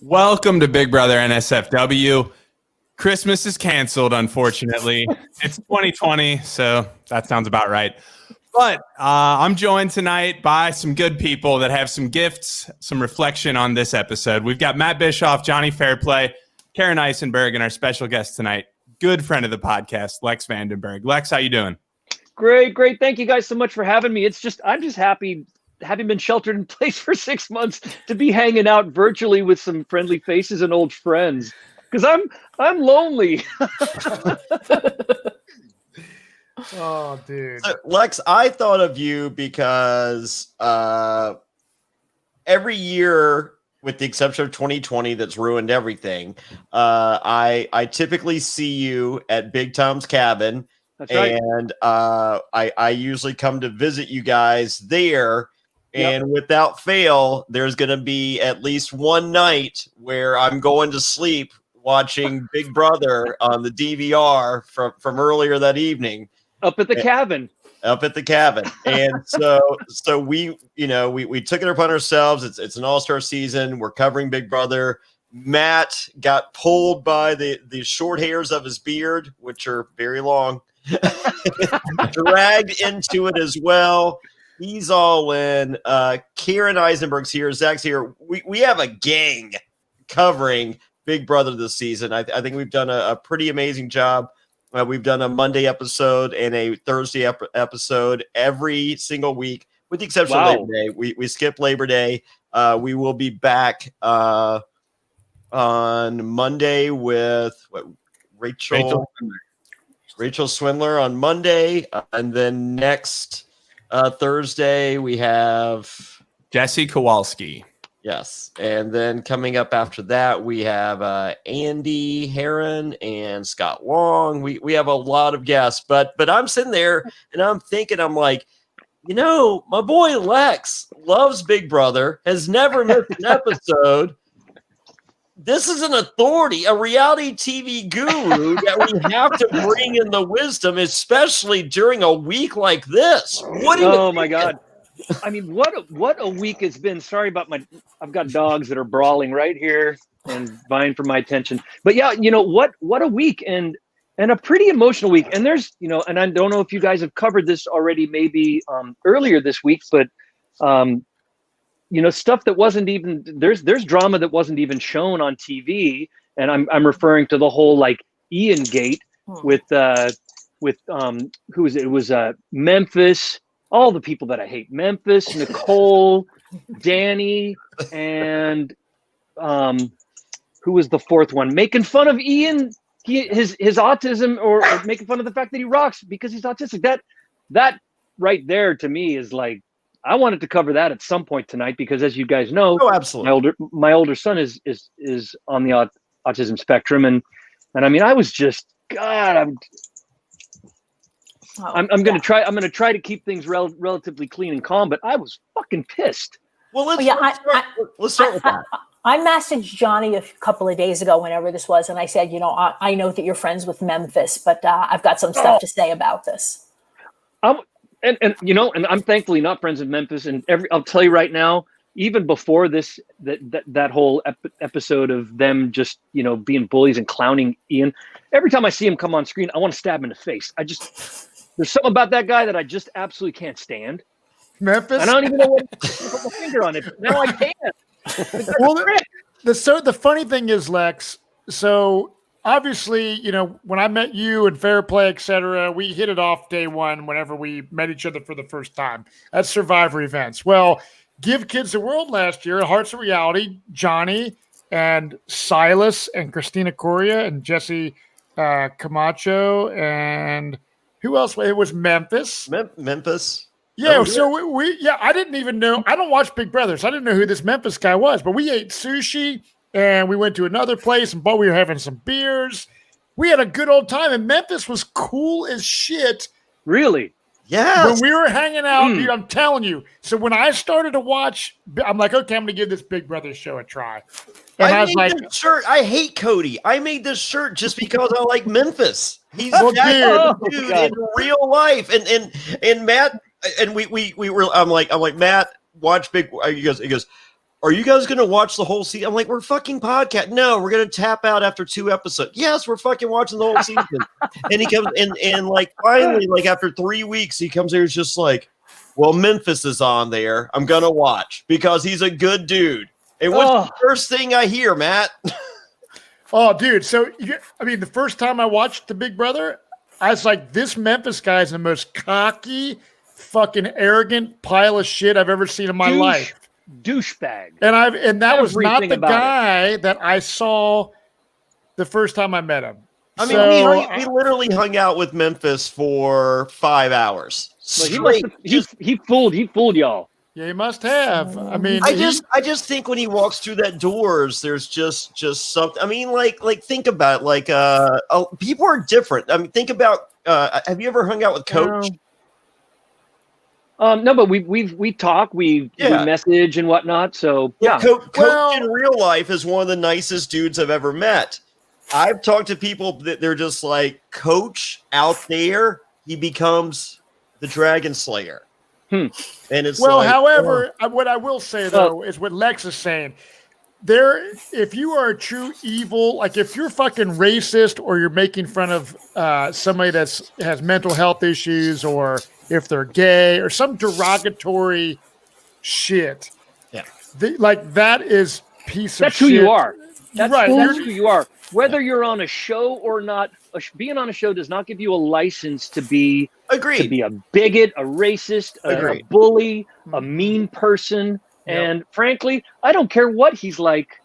Welcome to Big Brother NSFW. Christmas is canceled, unfortunately. It's 2020, so that sounds about right. But I'm joined tonight by some good people that have some gifts, some reflection on this episode. We've got Matt Bischoff, Johnny Fairplay, Karen Eisenberg, and our special guest tonight, good friend of the podcast, Lex Vandenberg. Lex, how you doing? Great. Thank you guys so much for having me. I'm just happy, having been sheltered in place for 6 months, to be hanging out virtually with some friendly faces and old friends, because I'm lonely. Oh, dude. Lex, I thought of you because every year, with the exception of 2020, that's ruined everything, I typically see you at Big Tom's cabin. That's right. And I usually come to visit you guys there. And without fail, there's going to be at least one night where I'm going to sleep watching Big Brother on the DVR from earlier that evening. Up at the cabin. And so we took it upon ourselves. It's an all-star season. We're covering Big Brother. Matt got pulled by the short hairs of his beard, which are very long, dragged into it as well. He's all in. Karen Eisenberg's here. Zach's here. We have a gang covering Big Brother this season. I think we've done a pretty amazing job. We've done a Monday episode and a Thursday episode every single week, with the exception of Labor Day. We skipped Labor Day. We will be back on Monday with Rachel Swindler on Monday, and then next Thursday we have Jesse Kowalski. Yes, and then coming up after that, we have Andy Heron and Scott Long. We have a lot of guests, but I'm sitting there and I'm thinking, I'm like, my boy Lex loves Big Brother, has never missed an episode. This is an authority, a reality TV guru that we have to bring in the wisdom, especially during a week like this. What do you think? My God. I mean, what a week it's been. Sorry about I've got dogs that are brawling right here and vying for my attention. But yeah, what a week, and a pretty emotional week. And there's, and I don't know if you guys have covered this already, maybe earlier this week, but stuff that wasn't even, there's drama that wasn't even shown on TV. And I'm referring to the whole Ian Gate with who was it? It was Memphis. All the people that I hate: Memphis, Nicole, Danny, and who was the fourth one? Making fun of Ian, his autism, or making fun of the fact that he rocks because he's autistic. That right there to me is I wanted to cover that at some point tonight, because as you guys know, absolutely, my older son is on the autism spectrum, and I mean, I was just I'm gonna try to keep things relatively clean and calm, but I was fucking pissed. Well, let's start with that. I messaged Johnny a couple of days ago, whenever this was, and I said, I know that you're friends with Memphis, but I've got some stuff to say about this. And I'm thankfully not friends with Memphis, and I'll tell you right now, even before this, that whole episode of them just being bullies and clowning Ian, every time I see him come on screen, I want to stab him in the face. There's something about that guy that I just absolutely can't stand. Memphis? I don't even know what to put my finger on it. Now I can. Well, the funny thing is, Lex, so obviously, when I met you and Fair Play, etc., we hit it off day one whenever we met each other for the first time at Survivor events. Well, Give Kids the World last year, Hearts of Reality, Johnny and Silas and Christina Coria and Jesse Camacho and who else? It was Memphis. Memphis. Yeah, so we I didn't even know. I don't watch Big Brother, so I didn't know who this Memphis guy was. But we ate sushi, and we went to another place, and we were having some beers. We had a good old time, and Memphis was cool as shit. Really? Yeah. When we were hanging out, dude, I'm telling you. So when I started to watch, I'm like, okay, I'm going to give this Big Brother show a try. And I was like, this shirt. I hate Cody. I made this shirt just because I like Memphis. He's Well, that dude. dude Oh, in real life. And Matt and we were. I'm like Matt, watch Big. He goes. Are you guys going to watch the whole season? I'm like, we're fucking podcast. No, we're going to tap out after 2 episodes. Yes, we're fucking watching the whole season. And he comes and like finally, like after 3 weeks, he comes here. He's just like, well, Memphis is on there. I'm going to watch because he's a good dude. And what's the first thing I hear, Matt? Oh, dude. So, the first time I watched The Big Brother, I was like, this Memphis guy is the most cocky, fucking arrogant pile of shit I've ever seen in my life. Douchebag. And that was not Everything the about guy that I saw the first time I met him. I mean, we literally hung out with Memphis for 5 hours. Well, he fooled y'all. Yeah, he must have. I mean, I just think when he walks through that doors, there's just something. I mean, like think about it, like people are different. I mean, think about have you ever hung out with Coach? No, but we talk, we message and whatnot. So yeah, Coach in real life is one of the nicest dudes I've ever met. I've talked to people that they're just like Coach out there. He becomes the Dragon Slayer. And it's however, what I will say though is what Lex is saying. If you are a true evil, like if you're fucking racist or you're making fun of somebody that has mental health issues, or if they're gay or some derogatory shit, that is piece of shit. That's who you are. That's right. That's who you are. Whether you're on a show or not, being on a show does not give you a license to be a bigot, a racist, a bully, a mean person. Yep. And frankly, I don't care what he's like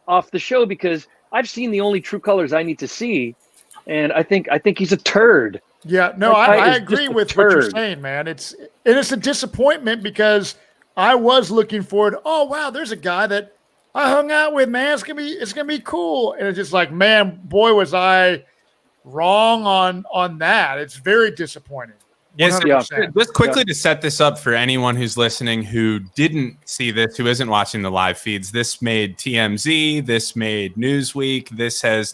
off the show, because I've seen the only true colors I need to see, and I think he's a turd. Yeah, no, I agree with what you're saying, man. It's a disappointment, because I was looking forward. Oh wow, there's a guy that I hung out with, man. It's gonna be cool. And it's just like, man, boy, was I wrong on that. It's very disappointing. Yes, just quickly to set this up for anyone who's listening who didn't see this, who isn't watching the live feeds. This made TMZ. This made Newsweek. This has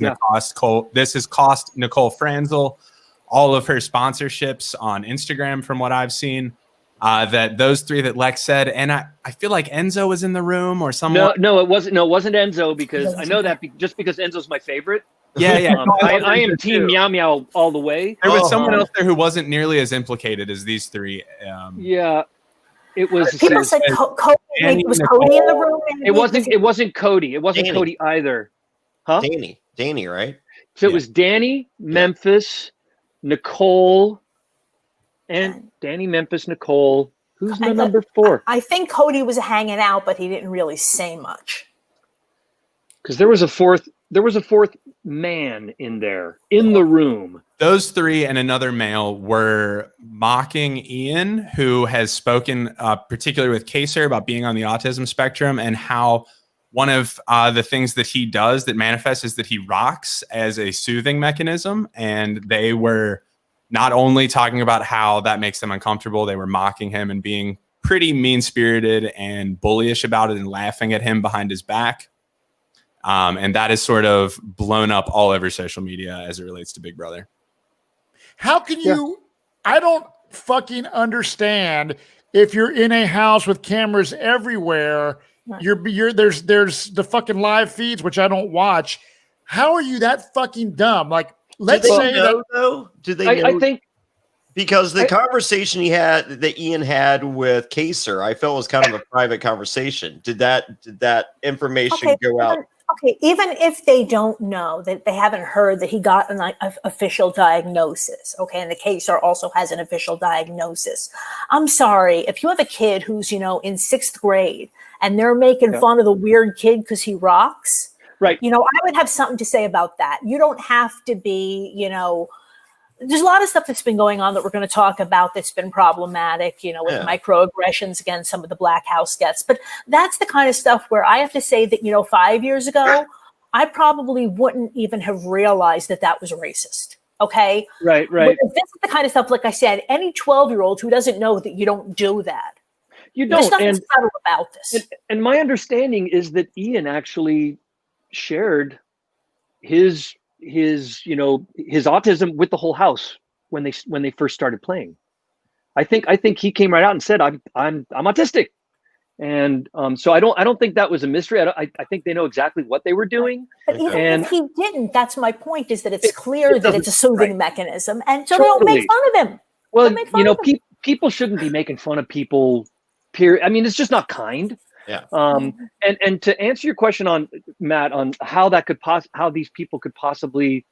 cost Nicole Franzel all of her sponsorships on Instagram, from what I've seen. That those three that Lex said, and I feel like Enzo was in the room or someone. No, it wasn't. No, it wasn't Enzo, because I know that just because Enzo's my favorite. Yeah. I am team Meow Meow all the way. There was someone else there who wasn't nearly as implicated as these three. It was. People said Cody. Was Cody in the room? It wasn't Cody. It wasn't Danny. Cody either. Huh? Danny, right? So it was Danny, Memphis, Nicole, and Danny, Memphis, Nicole. Who's the number 4? I think Cody was hanging out, but he didn't really say much. Because there was a fourth man in the room. Those three and another male were mocking Ian, who has spoken particularly with Kaser about being on the autism spectrum, and how one of the things that he does that manifests is that he rocks as a soothing mechanism. And they were not only talking about how that makes them uncomfortable, they were mocking him and being pretty mean-spirited and bullyish about it and laughing at him behind his back. And that is sort of blown up all over social media as it relates to Big Brother. How can you? I don't fucking understand. If you're in a house with cameras everywhere, there's the fucking live feeds, which I don't watch. How are you that fucking dumb? Like, let's say know, though. Do they know? I think because the conversation that Ian had with Kaser, I felt was kind of a private conversation. Did that information go out? Okay, even if they don't know, that they haven't heard that he got an official diagnosis, okay, and the Kaser also has an official diagnosis. I'm sorry, if you have a kid who's, in 6th grade and they're making fun of the weird kid because he rocks, right? I would have something to say about that. You don't have to be, there's a lot of stuff that's been going on that we're going to talk about that's been problematic, with microaggressions against some of the Black House guests. But that's the kind of stuff where I have to say that, 5 years ago, I probably wouldn't even have realized that was racist. Okay. Right. But this is the kind of stuff, like I said, any 12-year-old who doesn't know that you don't do that. You don't. There's nothing subtle about this. And my understanding is that Ian actually shared his his autism with the whole house when they first started playing. I think he came right out and said, I'm autistic. And so I don't think that was a mystery. I think they know exactly what they were doing. But even if he didn't, that's my point, is that it's clear that it's a soothing mechanism. And so they don't make fun of him. Well, people shouldn't be making fun of people, period. I mean, it's just not kind. Yeah. And to answer your question on Matt, on how that could how these people could possibly,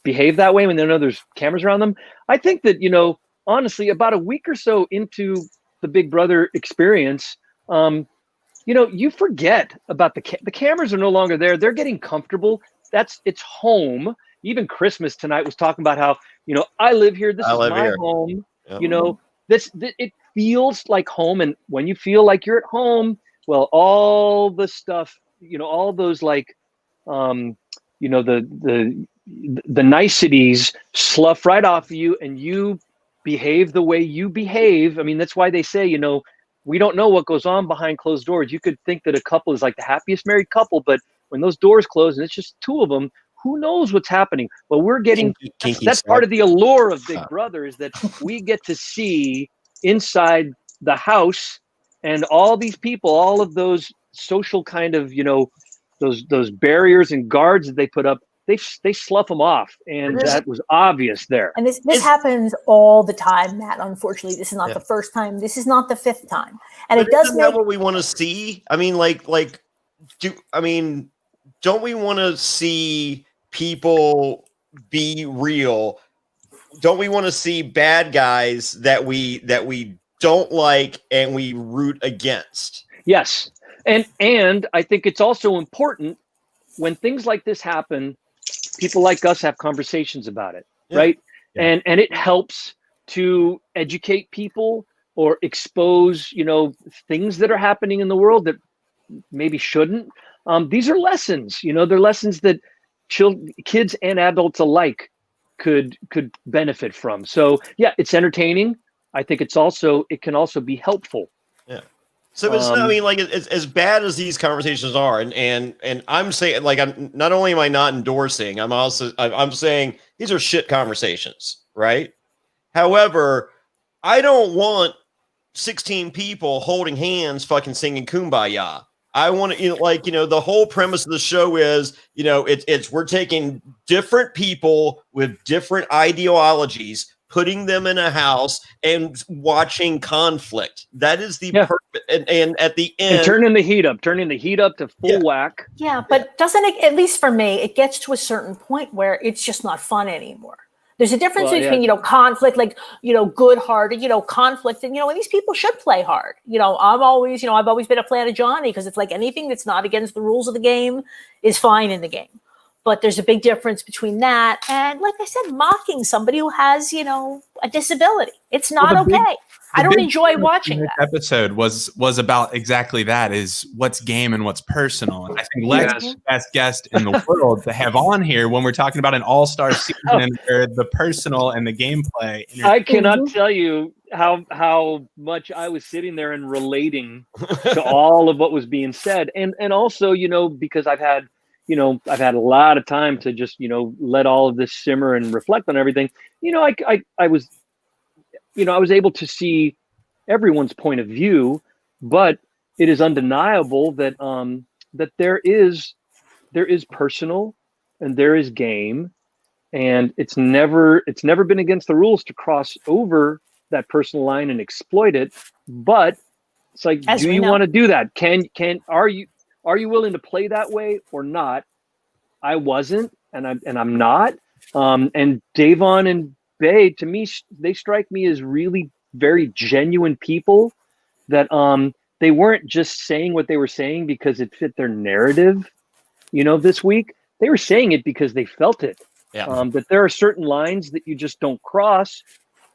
behave that way when they know there's cameras around them. I think that, honestly, about a week or so into the Big Brother experience, you forget about the cameras are no longer there. They're getting comfortable. It's home. Even Christmas tonight was talking about how, I live here. This is my home. Yep. It feels like home. And when you feel like you're at home, well, all the stuff, all those like, the niceties slough right off of you, and you behave the way you behave. I mean, that's why they say, we don't know what goes on behind closed doors. You could think that a couple is like the happiest married couple, but when those doors close and it's just two of them, who knows what's happening? Well, we're getting, that's part of the allure of Big Brother, is that we get to see inside the house, and all these people, all of those social kind of, those barriers and guards that they put up, they slough them off, and that was obvious there. And this happens all the time, Matt. Unfortunately, this is not the first time. This is not the fifth time, and it does make what we want to see. I mean, don't we want to see people be real? Don't we want to see bad guys that we don't like and we root against? Yes, and I think it's also important when things like this happen, people like us have conversations about it, right? Yeah. And it helps to educate people or expose, things that are happening in the world that maybe shouldn't. These are lessons, they're lessons that kids and adults alike could benefit from. So yeah, it's entertaining. I think it can also be helpful. Yeah. So it's as bad as these conversations are, and I'm saying, I'm not only am I not endorsing, I'm saying these are shit conversations, right? However, I don't want 16 people holding hands fucking singing Kumbaya. I want to, the whole premise of the show is, it's we're taking different people with different ideologies, putting them in a house and watching conflict. That is the purpose. And at the end, and turning the heat up to full whack. Yeah, but doesn't it, at least for me, it gets to a certain point where it's just not fun anymore. There's a difference between, conflict, good-hearted, conflict, and, and these people should play hard. I've always been a fan of Johnny, because it's like anything that's not against the rules of the game is fine in the game. But there's a big difference between that and, like I said, mocking somebody who has, a disability. It's not okay. I don't enjoy watching that. Episode was about exactly that, is what's game and what's personal. And I think Lex is the best guest in the world to have on here when we're talking about an all-star season where the personal and the gameplay. I cannot tell you how much I was sitting there and relating to all of what was being said. And also, because I've had a lot of time to just, let all of this simmer and reflect on everything. I was able to see everyone's point of view, but it is undeniable that that there is personal and there is game, and it's never been against the rules to cross over that personal line and exploit it. But it's like, do you want to do that? Are you willing to play that way or not? I wasn't, and I'm not. And Davonne and Bayleigh, to me, they strike me as really very genuine people, that they weren't just saying what they were saying because it fit their narrative, this week. They were saying it because they felt it. Yeah. That there are certain lines that you just don't cross,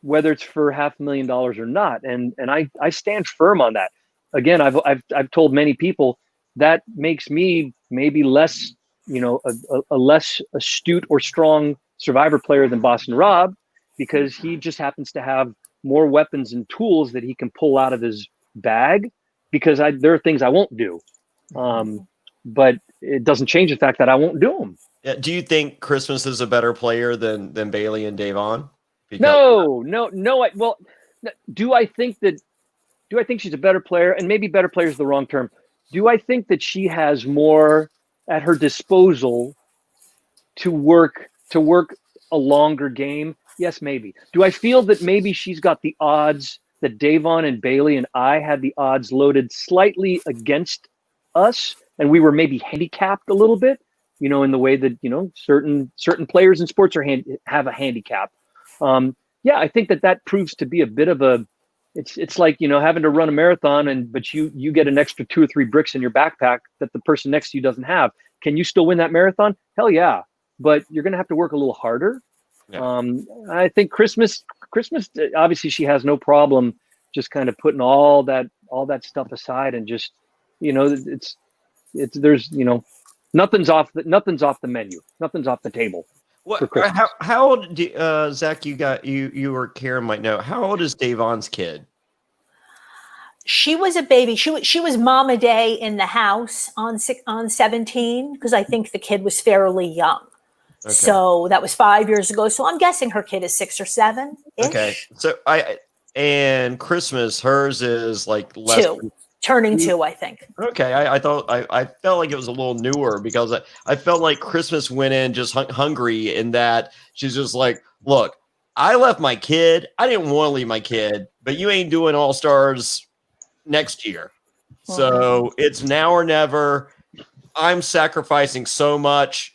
whether it's for $500,000 or not. And I stand firm on that. Again, I've told many people that makes me maybe less, a less astute or strong Survivor player than Boston Rob, because he just happens to have more weapons and tools that he can pull out of his bag, because there are things I won't do. But it doesn't change the fact that I won't do them. Yeah. Do you think Christmas is a better player than Bayleigh and Davonne? No. Do I think she's a better player? And maybe better player is the wrong term. Do I think that she has more at her disposal to work a longer game? Yes, maybe. Do I feel that maybe she's got the odds that Davonne and Bayleigh and I had the odds loaded slightly against us, and we were maybe handicapped a little bit, in the way that certain players in sports have a handicap. Yeah, I think that proves to be a bit of a. It's like having to run a marathon, but you get an extra 2 or 3 bricks in your backpack that the person next to you doesn't have. Can you still win that marathon? Hell yeah, but you're going to have to work a little harder. Yeah. I think Christmas, obviously she has no problem just kind of putting all that stuff aside and just, there's nothing's off the menu, nothing's off the table. What? How old? Zach, you or Karen might know. How old is Davonne's kid? She was a baby. She was Mama Day in the house on 17 because I think the kid was fairly young. Okay. So that was 5 years ago. So I'm guessing her kid is 6 or 7. Okay. So and Christmas, hers is like less 2, turning 2, I think. Okay. I thought I felt like it was a little newer because I felt like Christmas went in just hungry in that she's just like, look, I left my kid. I didn't want to leave my kid, but you ain't doing All-Stars next year. So it's now or never. I'm sacrificing so much.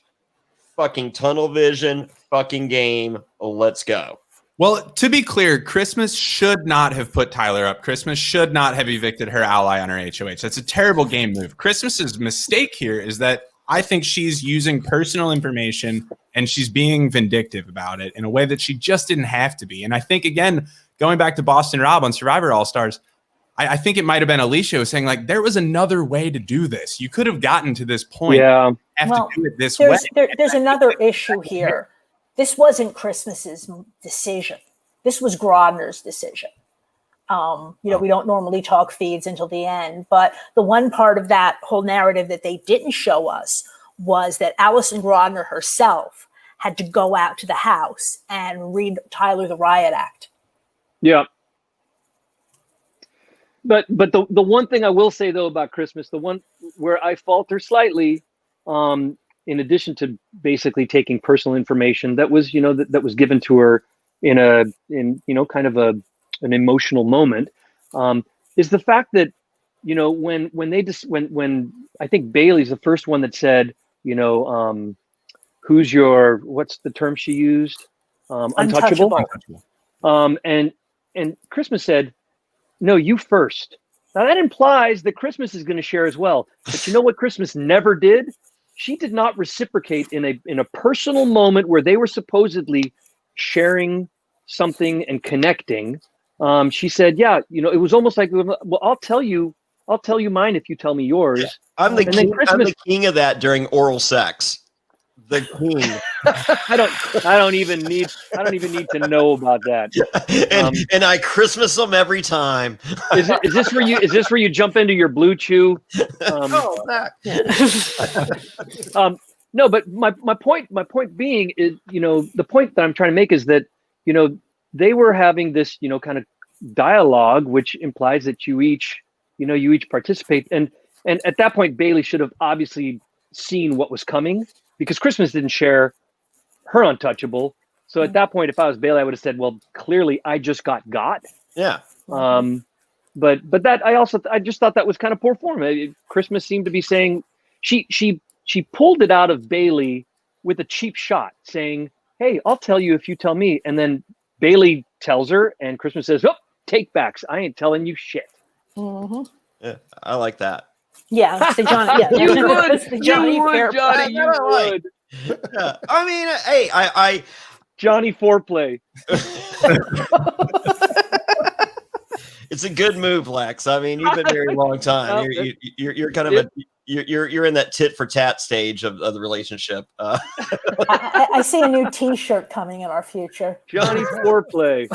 Fucking tunnel vision, fucking game. Let's go. Well, to be clear, Christmas should not have put Tyler up. Christmas should not have evicted her ally on her HOH. That's a terrible game move. Christmas's mistake here is that I think she's using personal information and she's being vindictive about it in a way that she just didn't have to be. And I think, again, going back to Boston Rob on Survivor All-Stars, I think it might have been Alicia who was saying, like, there was another way to do this. You could have gotten to this point. Yeah. Have to do it this way. There's another issue here. This wasn't Christmas's decision. This was Grodner's decision. We don't normally talk feeds until the end, but the one part of that whole narrative that they didn't show us was that Allison Grodner herself had to go out to the house and read Tyler the Riot Act. Yeah. But the one thing I will say though about Christmas, the one where I falter slightly, in addition to basically taking personal information that was that was given to her in kind of an emotional moment, is the fact that when I think Bayleigh's the first one that said who's your, what's the term she used, untouchable. And Christmas said, no, you first. Now that implies that Christmas is going to share as well. But you know what Christmas never did? She did not reciprocate in a personal moment where they were supposedly sharing something and connecting. She said, yeah, it was almost like, well, I'll tell you mine if you tell me yours. Yeah. I'm the king of that during oral sex. The king. I don't even need to know about that. And I Christmas them every time. Is this where you jump into your Blue Chew? No, but my point being is, the point that I'm trying to make is that, they were having this, kind of dialogue, which implies that you each participate. And at that point, Bayleigh should have obviously seen what was coming, because Christmas didn't share her untouchable. So at that point, if I was Bayleigh, I would have said, well, clearly I just got. Yeah. But that I just thought that was kind of poor form. Christmas seemed to be saying she pulled it out of Bayleigh with a cheap shot saying, hey, I'll tell you if you tell me. And then Bayleigh tells her and Christmas says, oh, take backs. I ain't telling you shit. Mm-hmm. Yeah, I like that. Yeah, it's the Johnny. Yeah, you would, you would, Johnny. You would. Yeah. I mean, hey, I Johnny foreplay. It's a good move, Lex. I mean, you've been married a long time. You're kind of you're in that tit for tat stage of the relationship. I see a new T-shirt coming in our future. Johnny foreplay.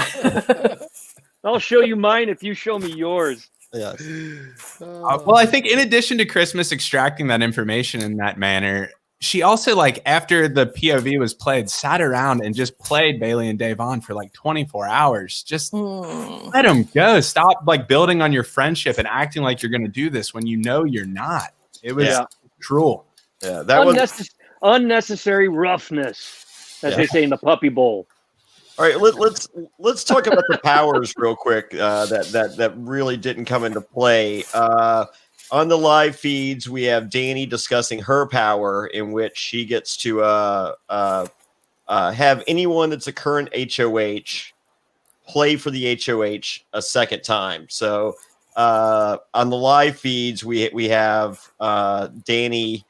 I'll show you mine if you show me yours. Yes. Well, I think in addition to Christmas extracting that information in that manner, she also, like, after the POV was played, sat around and just played Bayleigh and Davonne for like 24 hours. Just let them go. Stop like building on your friendship and acting like you're going to do this when you know you're not. It was cruel. Yeah, that was unnecessary roughness, as they say in the puppy bowl. All right, let's talk about the powers real quick. That really didn't come into play. On the live feeds, we have Danny discussing her power, in which she gets to have anyone that's a current HOH play for the HOH a second time. So on the live feeds, we have Danny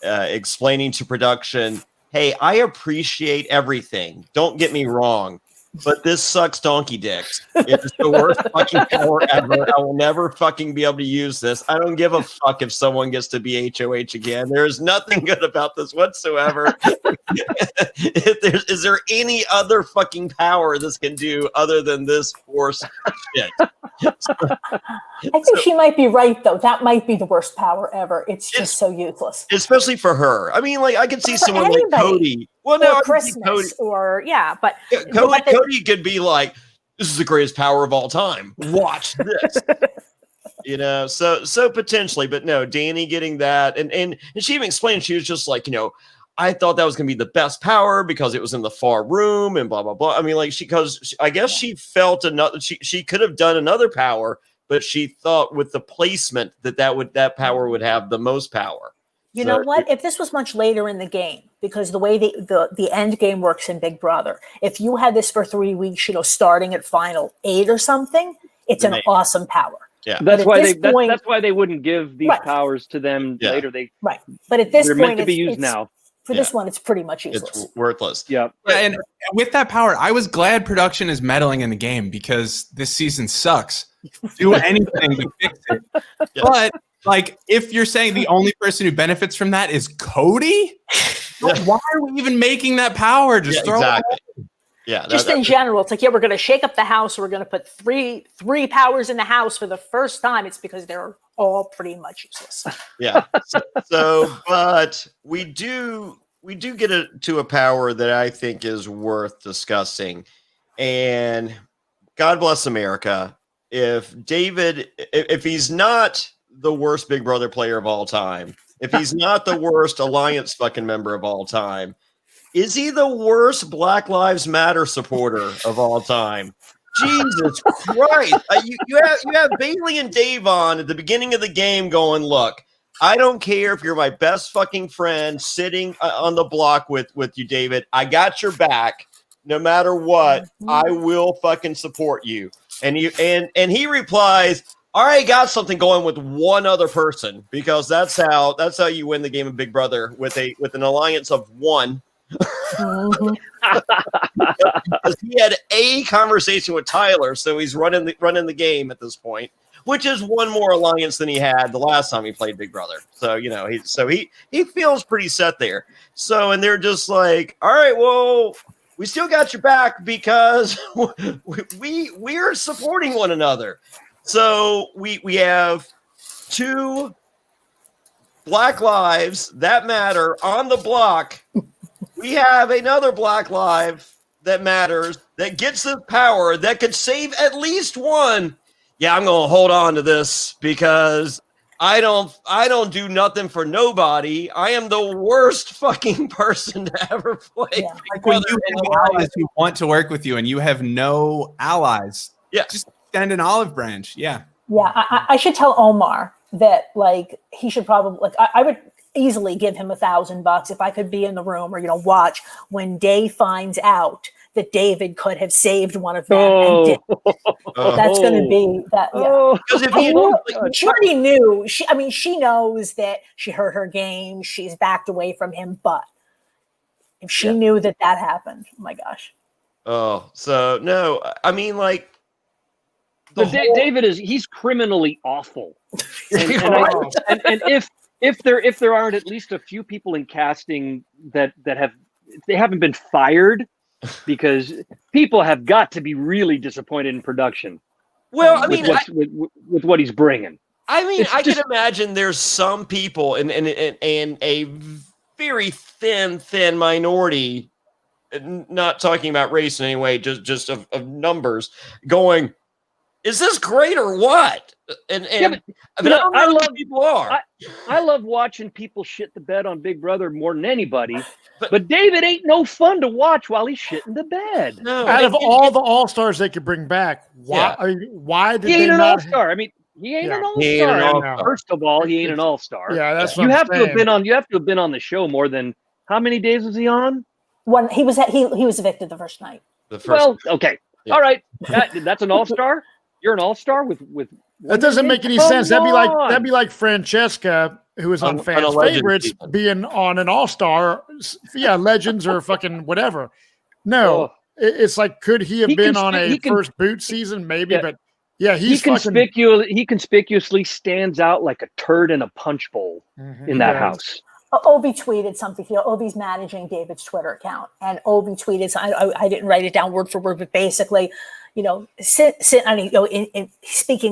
explaining to production, "Hey, I appreciate everything. Don't get me wrong, but this sucks donkey dicks. It is the worst fucking power ever. I will never fucking be able to use this. I don't give a fuck if someone gets to be HOH again. There is nothing good about this whatsoever. Is there any other fucking power this can do other than this force shit?" I think she might be right, though. That might be the worst power ever. It's just so useless. Especially for her. I mean, like, I could see someone anybody. like Cody. Well, Or no, Christmas, but Cody could be like, "This is the greatest power of all time. Watch this." You know, so potentially, but no, Danny getting that, and she even explained, she was just like, you know, I thought that was going to be the best power because it was in the far room and blah blah blah. I mean, like, I guess she felt she could have done another power, but she thought with the placement that power would have the most power. You know what? If this was much later in the game, because the way the end game works in Big Brother, if you had this for 3 weeks, you know, starting at final 8 or something, it's an awesome power. Yeah, that's why they wouldn't give these powers to them later. But at this they're point, meant to be used now. For this one, it's pretty much useless. It's worthless. Yeah. And with that power, I was glad production is meddling in the game because this season sucks. Do anything to fix it. Yeah. But like, if you're saying the only person who benefits from that is Cody, why are we even making that power? Just throw it away. Yeah, just in general, it's like, we're going to shake up the house. We're going to put three powers in the house for the first time. It's because they're all pretty much useless. Yeah. But we do get to a power that I think is worth discussing. And God bless America. If David, if he's not the worst Big Brother player of all time, if he's not the worst Alliance fucking member of all time, is he the worst Black Lives Matter supporter of all time? Jesus Christ. You have Bayleigh and Davonne at the beginning of the game going, "Look, I don't care if you're my best fucking friend sitting on the block with you, David. I got your back. No matter what, I will fucking support you." And he replies, "All right, got something going with one other person, because that's how you win the game of Big Brother with an alliance of one." Because he had a conversation with Tyler, so he's running the game at this point, which is one more alliance than he had the last time he played Big Brother. So, you know, he feels pretty set there. So, and they're just like, "All right, well, we still got your back because we're supporting one another." So we have two Black Lives that matter on the block. We have another Black Life that matters, that gets the power, that could save at least one. Yeah, I'm going to hold on to this because I don't do nothing for nobody. I am the worst fucking person to ever play. Yeah. Like when you have allies who want to work with you and you have no allies, just send an olive branch. Yeah. Yeah, I should tell Omar that, like, he should probably, like, I would easily give him $1,000 if I could be in the room or, you know, watch when Dave finds out that David could have saved one of them. And didn't. That's going to be that. Yeah. She already knew. She knows that she hurt her game. She's backed away from him. But if she knew that happened, oh my gosh. Oh, so no, I mean, like, David he's criminally awful. And if there aren't at least a few people in casting that haven't been fired, because people have got to be really disappointed in production. Well, I mean, with what he's bringing. I mean, I can imagine there's some people and a very thin minority, not talking about race in any way, just of numbers, going, is this great or what? And I love people are. I love watching people shit the bed on Big Brother more than anybody. But David ain't no fun to watch while he's shitting the bed. No, Out of all the all-stars they could bring back, why did he they ain't an not? all-star? I mean, he ain't an He ain't an all-star. all-star. First of all, he ain't an all-star. Yeah, that's what you I'm have to saying. have been on. You have to have been on the show more than how many days was he on? One, he was evicted the first night. Well, okay, Yeah. all right. That's an all-star. You're an all-star with. That doesn't make any sense. That'd be like Francesca, who was on Fans alleged Favorites, season. being on an all-star. Yeah, Legends or fucking whatever. No, it's like, could he have been on a first boot season? Maybe, but yeah, he conspicuously stands out like a turd in a punch bowl in that house. Obi tweeted something. Obi's managing David's Twitter account, and Obi tweeted. I didn't write it down word for word, but basically, speaking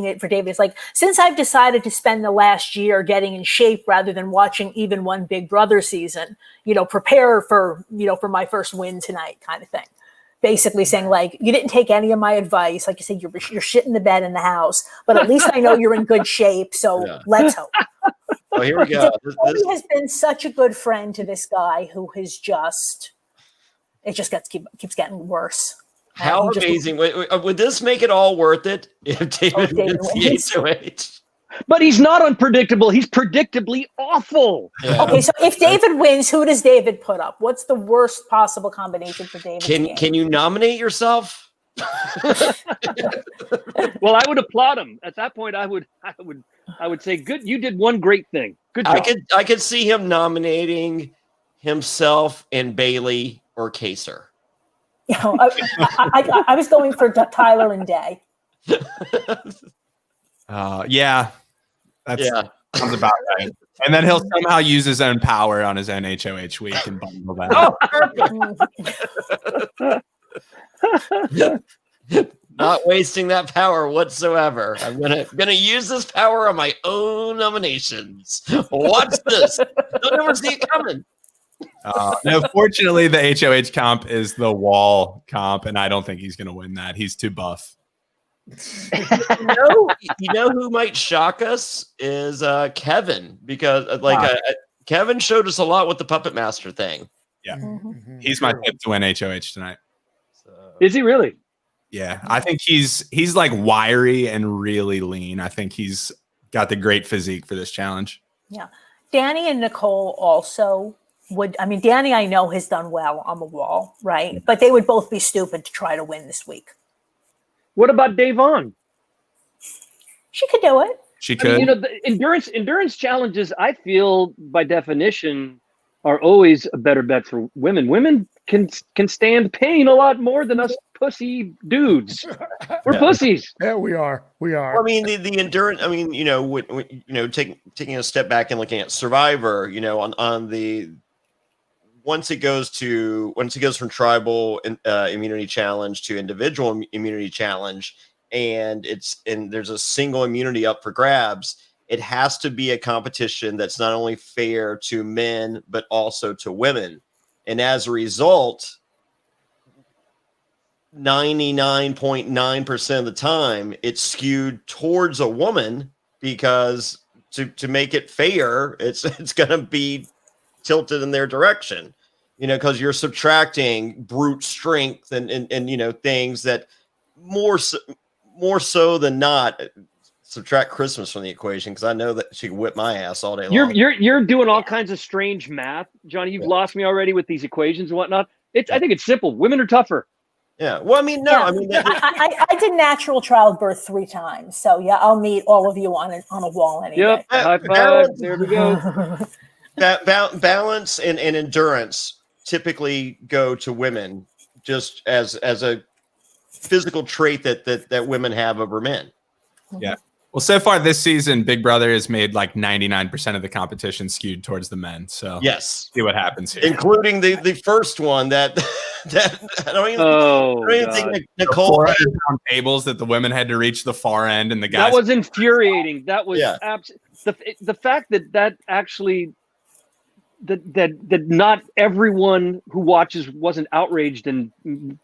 it for David, it's like, since I've decided to spend the last year getting in shape rather than watching even one Big Brother season, prepare for my first win tonight, kind of thing. Basically saying, like, you didn't take any of my advice. Like you said, you're shitting the bed in the house, but at least I know you're in good shape. So let's hope. Oh, here we go. Obi has been such a good friend to this guy who has keeps getting worse. How amazing. Would this make it all worth it if David wins the HOH? But he's not unpredictable. He's predictably awful. Yeah. Okay, so if David wins, who does David put up? What's the worst possible combination for David? Can you nominate yourself? Well, I would applaud him. At that point, I would say, good, you did one great thing. Good job. I could see him nominating himself and Bayleigh or Kaser. I was going for Tyler and Day. That sounds about right. And then he'll somehow use his own power on his own HOH week and bundle that. Not wasting that power whatsoever. I'm gonna use this power on my own nominations. Watch this. Don't ever see it coming. No, fortunately, the HOH comp is the wall comp, and I don't think he's gonna win that. He's too buff. You know who might shock us is Kevin, because Kevin showed us a lot with the Puppet Master thing. Yeah, he's my tip to win HOH tonight. Is he really? Yeah, I think he's like wiry and really lean. I think he's got the great physique for this challenge. Yeah, Danny and Nicole also would. I mean, Danny, I know, has done well on the wall, right? But they would both be stupid to try to win this week. What about Davonne? She could do it. She could. I mean, the endurance challenges, I feel, by definition, are always a better bet for women. Women can stand pain a lot more than us pussy dudes. We're pussies. Yeah, we are. Well, I mean, the endurance. I mean, taking a step back and looking at Survivor. On the once it goes from tribal immunity challenge to individual immunity challenge, and there's a single immunity up for grabs. It has to be a competition that's not only fair to men, but also to women. And as a result, 99.9% of the time, it's skewed towards a woman, because to make it fair, it's going to be tilted in their direction, because you're subtracting brute strength and things that more so than not. Subtract Christmas from the equation, because I know that she can whip my ass all day long. You're doing all kinds of strange math, Johnny. You've lost me already with these equations and whatnot. I think it's simple. Women are tougher. Yeah. Well, I mean, no. Yeah. I did natural childbirth 3 times, so yeah, I'll meet all of you on a wall anyway. Yep. High five. There we go. Balance and endurance typically go to women, just as a physical trait that women have over men. Yeah. Well, so far this season, Big Brother has made like 99% of the competition skewed towards the men. So yes, see what happens here, including the first one that I don't even think Nicole had tables that the women had to reach the far end, and the guys. That was infuriating. That was the fact that actually that not everyone who watches wasn't outraged and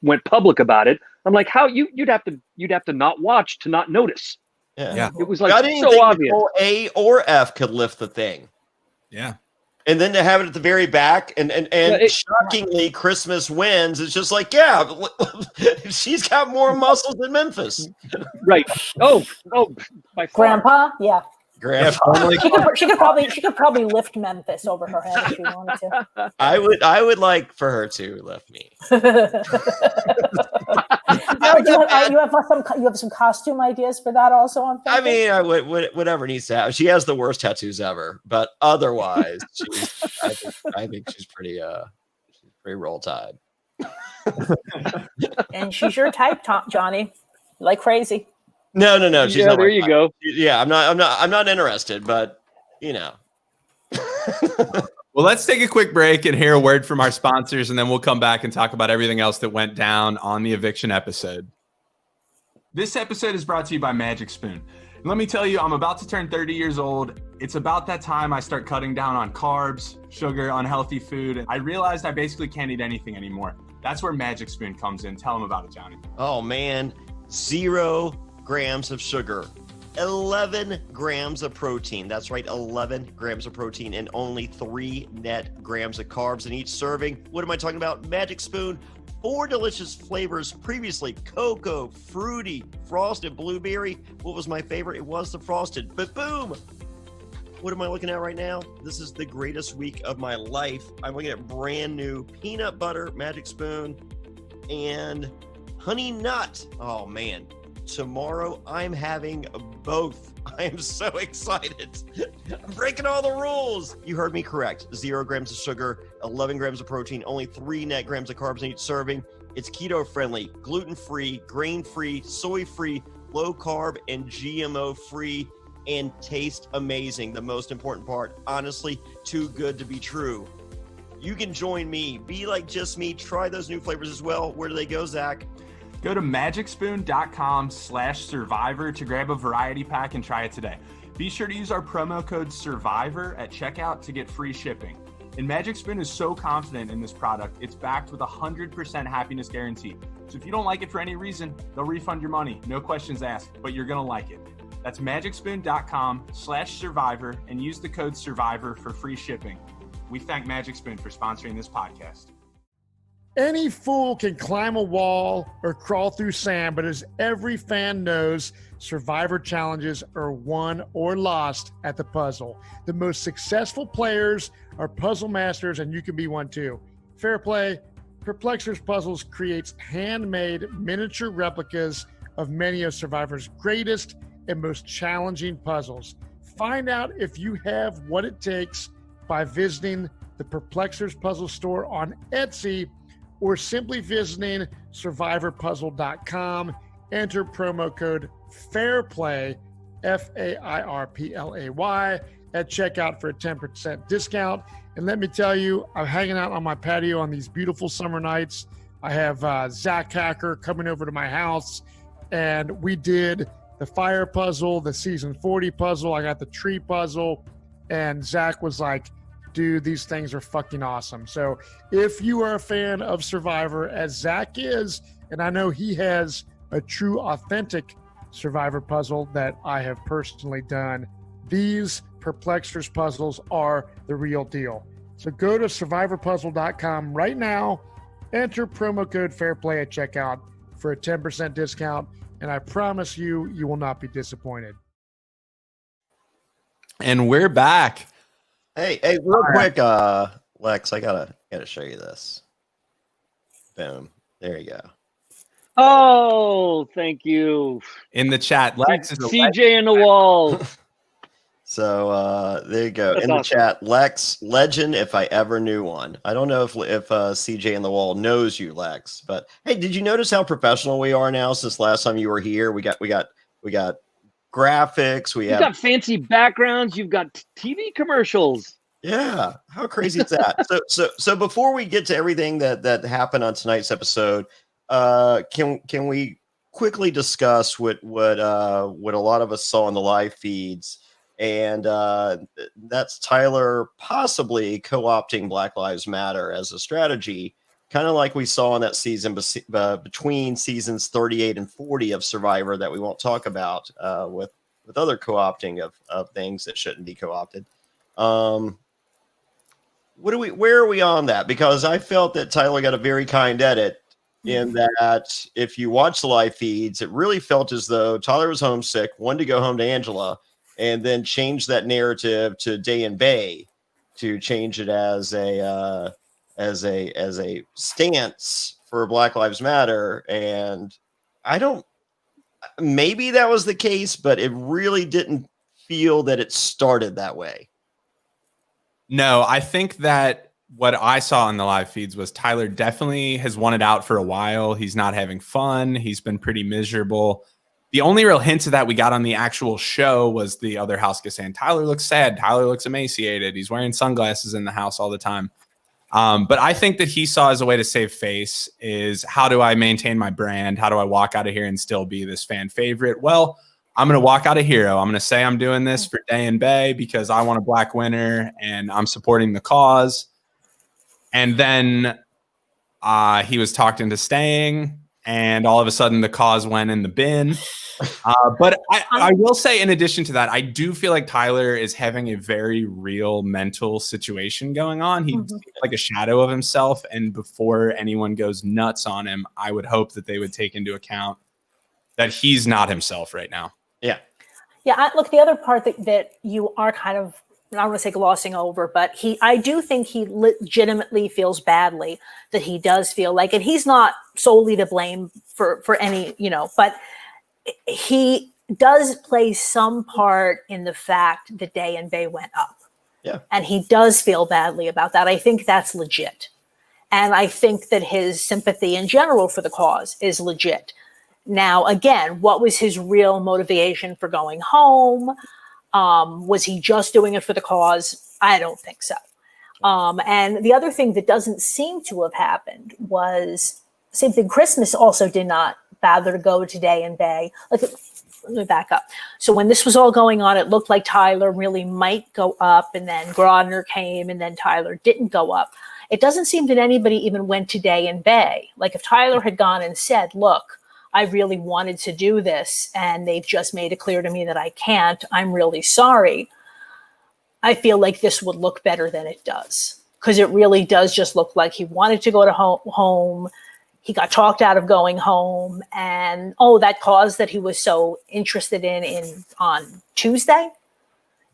went public about it. I'm like, how you'd have to not watch to not notice. Yeah. It was I like didn't so think obvious. Nicole A or F could lift the thing. Yeah. And then to have it at the very back, and shockingly, Christmas wins. It's just like, yeah, she's got more muscles than Memphis. Right. Oh, by far. Grandpa, yeah. Grandpa. She could probably lift Memphis over her head if she wanted to. I would like for her to lift me. You have some costume ideas for that also on Facebook? I mean, I would whatever needs to happen. She has the worst tattoos ever, but otherwise, I think she's pretty roll tide. And she's your type, Johnny. Like crazy. No. She's Yeah, not there my you type. go. Yeah, I'm not interested, but you know. Well, let's take a quick break and hear a word from our sponsors, and then we'll come back and talk about everything else that went down on the eviction episode. This episode is brought to you by Magic Spoon. And let me tell you, I'm about to turn 30 years old. It's about that time I start cutting down on carbs, sugar, unhealthy food. And I realized I basically can't eat anything anymore. That's where Magic Spoon comes in. Tell them about it, Johnny. Oh man, 0 grams of sugar. 11 grams of protein. That's right, 11 grams of protein and only 3 net grams of carbs in each serving. What am I talking about? Magic Spoon. 4 delicious flavors previously: cocoa, fruity, frosted, blueberry. What was my favorite? It was the frosted. But boom! What am I looking at right now? This is the greatest week of my life. I'm looking at brand new peanut butter Magic Spoon and honey nut. Oh man. Tomorrow I'm having both. I am so excited. I'm breaking all the rules. You heard me correct. 0 grams of sugar, 11 grams of protein, only 3 net grams of carbs in each serving. It's keto friendly, gluten free, grain free, soy free, low carb, and GMO free, and taste amazing. The most important part, honestly, too good to be true. You can join me. Be like just me. Try those new flavors as well. Where do they go, Zach? Go to magicspoon.com/survivor to grab a variety pack and try it today. Be sure to use our promo code SURVIVOR at checkout to get free shipping. And Magic Spoon is so confident in this product, it's backed with a 100% happiness guarantee. So if you don't like it for any reason, they'll refund your money. No questions asked, but you're going to like it. That's magicspoon.com/survivor and use the code SURVIVOR for free shipping. We thank Magic Spoon for sponsoring this podcast. Any fool can climb a wall or crawl through sand, but as every fan knows, Survivor challenges are won or lost at the puzzle. The most successful players are puzzle masters, and you can be one too. Fair play. Perplexers Puzzles creates handmade miniature replicas of many of Survivor's greatest and most challenging puzzles. Find out if you have what it takes by visiting the Perplexers Puzzle store on Etsy, or simply visiting survivorpuzzle.com. Enter promo code FAIRPLAY, FAIRPLAY, at checkout for a 10% discount. And let me tell you, I'm hanging out on my patio on these beautiful summer nights. I have Zach Hacker coming over to my house, and we did the fire puzzle, the season 40 puzzle. I got the tree puzzle, and Zach was like, dude, these things are fucking awesome. So if you are a fan of Survivor, as Zach is, and I know he has a true, authentic Survivor puzzle that I have personally done, these Perplexers puzzles are the real deal. So go to survivorpuzzle.com right now, enter promo code FAIRPLAY at checkout for a 10% discount, and I promise you, you will not be disappointed. And we're back. Hey, real quick, Lex, I gotta show you this. Boom. There you go. Oh, thank you. In the chat, Lex is a CJ in the wall. So there you go. That's in the awesome. chat, Lex, legend if I ever knew one. I don't know if CJ in the wall knows you, Lex, but hey, did you notice how professional we are now since last time you were here? We got graphics. You've got fancy backgrounds. You've got TV commercials. Yeah, how crazy is that? So before we get to everything that happened on tonight's episode, can we quickly discuss what a lot of us saw in the live feeds And that's Tyler possibly co-opting Black Lives Matter as a strategy, kind of like we saw in that season between seasons 38 and 40 of Survivor that we won't talk about with other co-opting of things that shouldn't be co-opted. Where are we on that? Because I felt that Tyler got a very kind edit in that if you watch the live feeds, it really felt as though Tyler was homesick, wanted to go home to Angela, and then changed that narrative to Day and Bay to change it as a stance for Black Lives Matter. And maybe that was the case, but it really didn't feel that it started that way. No, I think that what I saw in the live feeds was Tyler definitely has wanted out for a while. He's not having fun. He's been pretty miserable. The only real hints of that we got on the actual show was the other house guest saying, Tyler looks sad. Tyler looks emaciated. He's wearing sunglasses in the house all the time. But I think that he saw as a way to save face is, how do I maintain my brand? How do I walk out of here and still be this fan favorite? Well, I'm going to walk out a hero. I'm going to say I'm doing this for Day and Bay because I want a black winner and I'm supporting the cause. And then he was talked into staying, and all of a sudden the cause went in the bin. But I will say, in addition to that, I do feel like Tyler is having a very real mental situation going on. He's like a shadow of himself. And before anyone goes nuts on him, I would hope that they would take into account that he's not himself right now. Yeah. Yeah. Look, the other part that you are kind of, I don't want to say glossing over, but I do think he legitimately feels badly that he does feel like, and he's not solely to blame for any, but he does play some part in the fact that Day and Bay went up. Yeah. And he does feel badly about that. I think that's legit. And I think that his sympathy in general for the cause is legit. Now, again, what was his real motivation for going home? Was he just doing it for the cause? I don't think so. And the other thing that doesn't seem to have happened was, same thing, Christmas also did not bother to go to Day and Bay. Let me back up. So when this was all going on, it looked like Tyler really might go up, and then Grodner came, and then Tyler didn't go up. It doesn't seem that anybody even went to Day and Bay. Like if Tyler had gone and said, look, I really wanted to do this, and they've just made it clear to me that I can't. I'm really sorry. I feel like this would look better than it does, because it really does just look like he wanted to go to home. He got talked out of going home, and that cause that he was so interested in on Tuesday.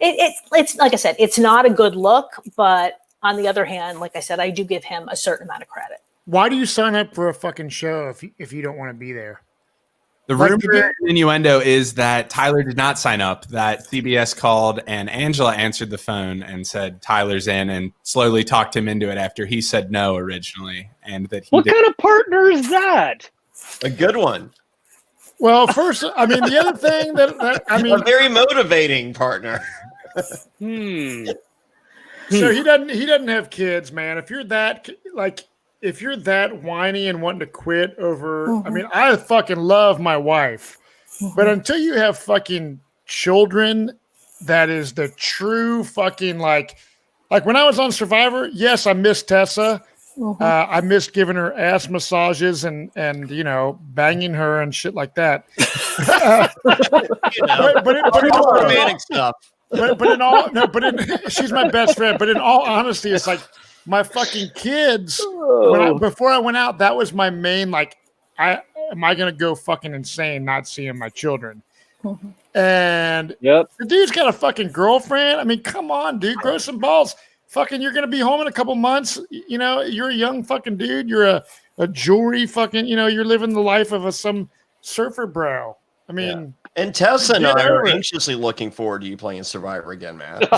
It's like I said, it's not a good look, but on the other hand, like I said, I do give him a certain amount of credit. Why do you sign up for a fucking show if you don't want to be there? The rumor and innuendo is that Tyler did not sign up, that CBS called and Angela answered the phone and said Tyler's in, and slowly talked him into it after he said no originally. And that what kind of partner is that? A good one. Well, first, I mean, the other thing a very motivating partner. So he doesn't have kids, man. If you're that whiny and wanting to quit over, I mean, I fucking love my wife, but until you have fucking children, that is the true fucking like when I was on Survivor, yes, I miss Tessa. I miss giving her ass massages and banging her and shit like that. but romantic stuff. She's my best friend. But in all honesty, it's like my fucking kids. Before I went out, that was my main am I gonna go fucking insane not seeing my children? And the dude's got a fucking girlfriend. I mean, come on, dude, grow some balls. Fucking, you're gonna be home in a couple months. You're a young fucking dude. You're a jewelry fucking. You're living the life of some surfer bro. I mean. And Tessa and I are anxiously looking forward to you playing Survivor again, Matt. I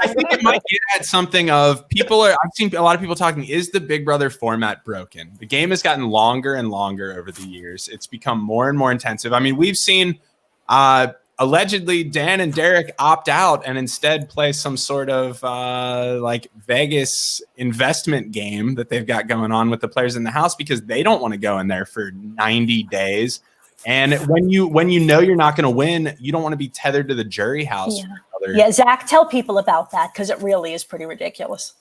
think it might get at something of I've seen a lot of people talking, is the Big Brother format broken? The game has gotten longer and longer over the years. It's become more and more intensive. I mean, we've seen allegedly Dan and Derek opt out and instead play some sort of Vegas investment game that they've got going on with the players in the house because they don't want to go in there for 90 days And when you know you're not going to win, you don't want to be tethered to the jury house. Yeah, Zach, tell people about that because it really is pretty ridiculous.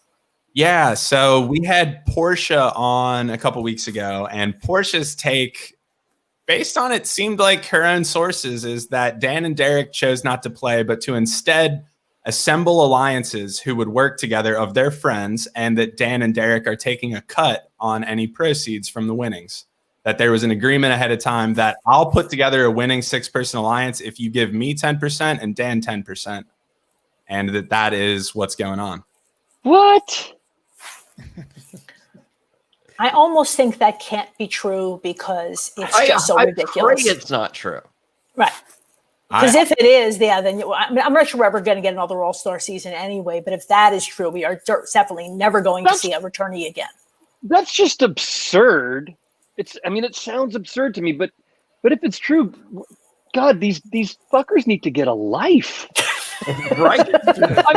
Yeah, so we had Portia on a couple weeks ago, and Portia's take, based on it seemed like her own sources, is that Dan and Derek chose not to play, but to instead assemble alliances who would work together of their friends, and that Dan and Derek are taking a cut on any proceeds from the winnings. That there was an agreement ahead of time that I'll put together a winning 6-person alliance if you give me 10% and Dan 10%. And that is what's going on. What? I almost think that can't be true because it's just so ridiculous. It's not true. Right. Because if it is, then I'm not sure we're ever going to get another All-Star season anyway. But if that is true, we are definitely never going to see a returnee again. That's just absurd. It sounds absurd to me, but if it's true, God, these fuckers need to get a life. Right?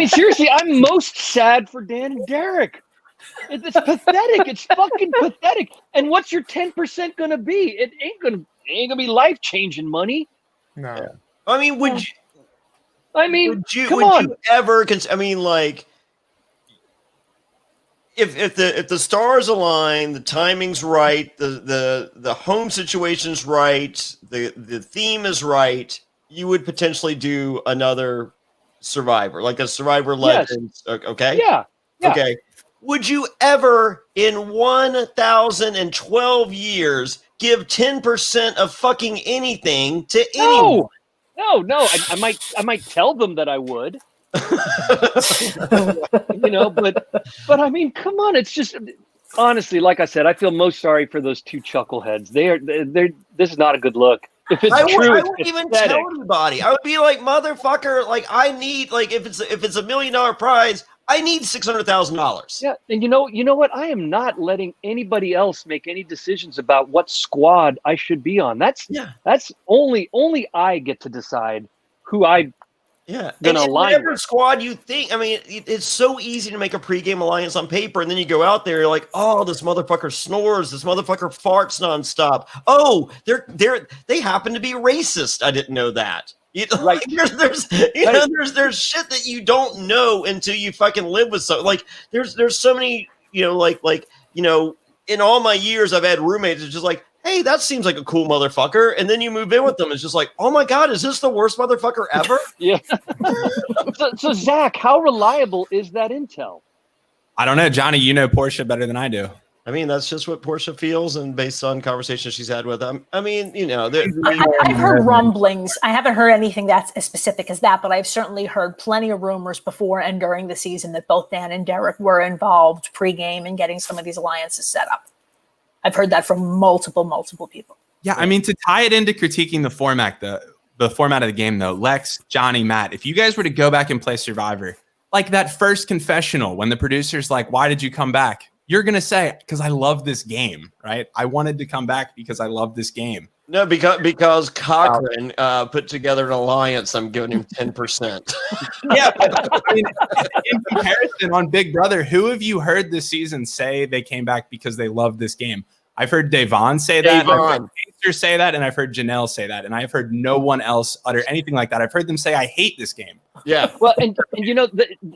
Seriously, I'm most sad for Dan and Derek. It's pathetic. It's fucking pathetic. And what's your 10% gonna be? It ain't gonna be life-changing money. No. Would you ever if the stars align, the timing's right, the home situation's right, the theme is right, you would potentially do another Survivor, like a Survivor Legends. Okay? Yeah. Okay. Would you ever in 1,012 years give 10% of fucking anything to anyone? No. I might tell them that I would. But come on, it's just honestly, like I said, I feel most sorry for those two chuckleheads. They're this is not a good look. If it's true, I wouldn't even tell anybody. I would be like, motherfucker, I need if it's $1 million prize, I need $600,000. Yeah, and you know what? I am not letting anybody else make any decisions about what squad I should be on. That's only I get to decide who I. Yeah, and whatever squad you think. It's so easy to make a pregame alliance on paper, and then you go out there, you're like, oh, this motherfucker snores, this motherfucker farts nonstop. Oh, they happen to be racist. I didn't know that. Right? There's shit that you don't know until you fucking live with there's so many in all my years I've had roommates. It's just like, hey, that seems like a cool motherfucker. And then you move in with them. It's just like, oh my God, is this the worst motherfucker ever? Yeah. So Zach, how reliable is that intel? I don't know. Johnny, you know Portia better than I do. That's just what Portia feels. And based on conversations she's had with them, I've heard rumblings. I haven't heard anything that's as specific as that, but I've certainly heard plenty of rumors before and during the season that both Dan and Derek were involved pregame in getting some of these alliances set up. I've heard that from multiple people. Yeah, to tie it into critiquing the format of the game, though, Lex, Johnny, Matt, if you guys were to go back and play Survivor, like that first confessional when the producer's like, why did you come back? You're going to say, because I love this game, right? I wanted to come back because I love this game. No, because Cochran put together an alliance. I'm giving him 10%. Yeah, but in comparison on Big Brother, who have you heard this season say they came back because they love this game? I've heard Davonne say that. I've heard Pacer say that, and I've heard Janelle say that, and I've heard no one else utter anything like that. I've heard them say, "I hate this game." Yeah. Well, and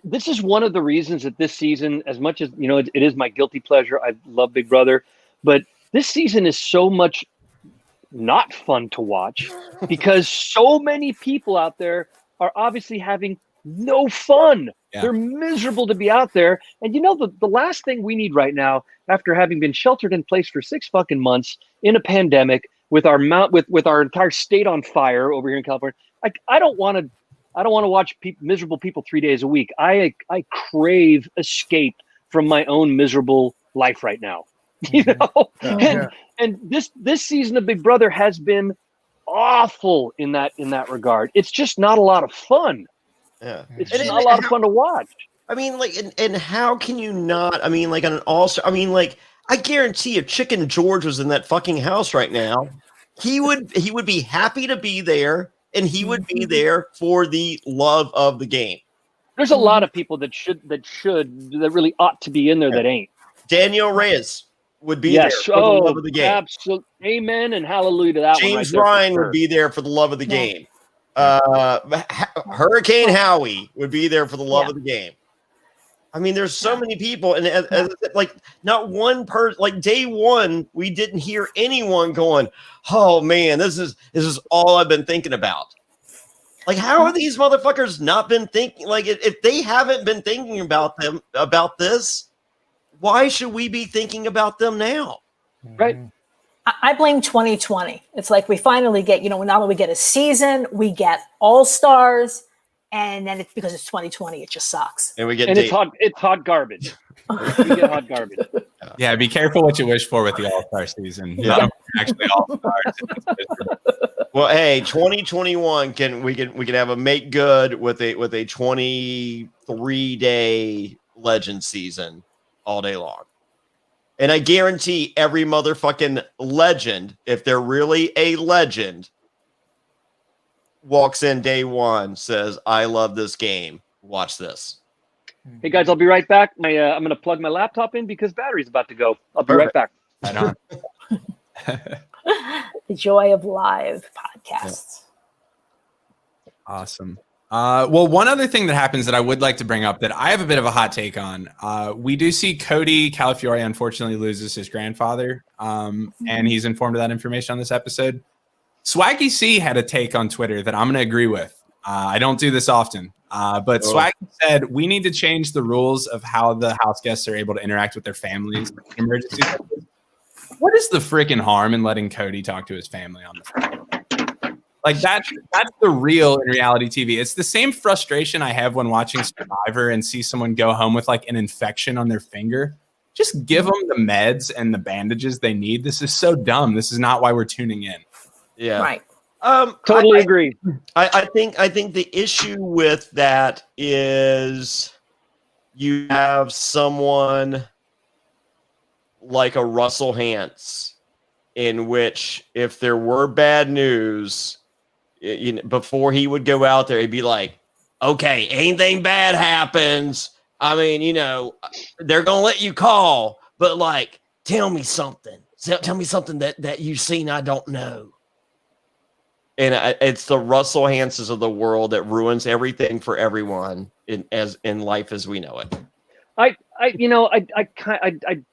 this is one of the reasons that this season, as much as it is my guilty pleasure, I love Big Brother, but this season is so much not fun to watch because so many people out there are obviously having no fun. Yeah. They're miserable to be out there. And the last thing we need right now, after having been sheltered in place for 6 fucking months in a pandemic with our entire state on fire over here in California, I don't want to watch miserable people 3 days a week. I crave escape from my own miserable life right now. And this season of Big Brother has been awful in that regard. It's just not a lot of fun. Yeah, it's just not a lot of fun to watch. And how can you not? On an all-star. I guarantee if Chicken George was in that fucking house right now, he would be happy to be there, and he would be there for the love of the game. There's a lot of people that really ought to be in there that ain't. Daniel Reyes. would be there for the love of the game. Absolutely. Amen and hallelujah to that James one. Ryan would be there for the love of the game. Hurricane Howie would be there for the love of the game. I mean, there's so many people, and like not one person. Like day one, we didn't hear anyone going, "Oh man, this is all I've been thinking about." Like, how are these motherfuckers not been thinking? Like, if they haven't been thinking about this, why should we be thinking about them now? Right. I blame 2020. It's like we finally get, not only we get a season, we get all-stars, and then it's because it's 2020, it just sucks. And we get it's hot garbage. We get hot garbage. Yeah, be careful what you wish for with the All-Star season. Yeah. Actually All-Stars. Well, hey, 2021 we can have a make good with a 23-day legend season all day long. And I guarantee every motherfucking legend, if they're really a legend, walks in day one, says, "I love this game. Watch this." Hey guys, I'll be right back. I'm going to plug my laptop in because battery's about to go. I'll be right back. Right on. The joy of live podcasts. Awesome. Well, one other thing that happens that I would like to bring up that I have a bit of a hot take on. We do see Cody Calafiore unfortunately loses his grandfather, and he's informed of that information on this episode. Swaggy C had a take on Twitter that I'm going to agree with. I don't do this often, but Swaggy said we need to change the rules of how the house guests are able to interact with their families in emergencies. What is the freaking harm in letting Cody talk to his family on the phone? Like that's the real in reality TV. It's the same frustration I have when watching Survivor and see someone go home with like an infection on their finger. Just give them the meds and the bandages they need. This is so dumb. This is not why we're tuning in. Yeah. Right. Totally agree. I think the issue with that is you have someone like a Russell Hantz, in which if there were bad news, before he would go out there, he'd be like, "Okay, anything bad happens, I mean, they're gonna let you call, but like, tell me something. Tell me something that you've seen I don't know." And it's the Russell Hantzes of the world that ruins everything for everyone in life as we know it. I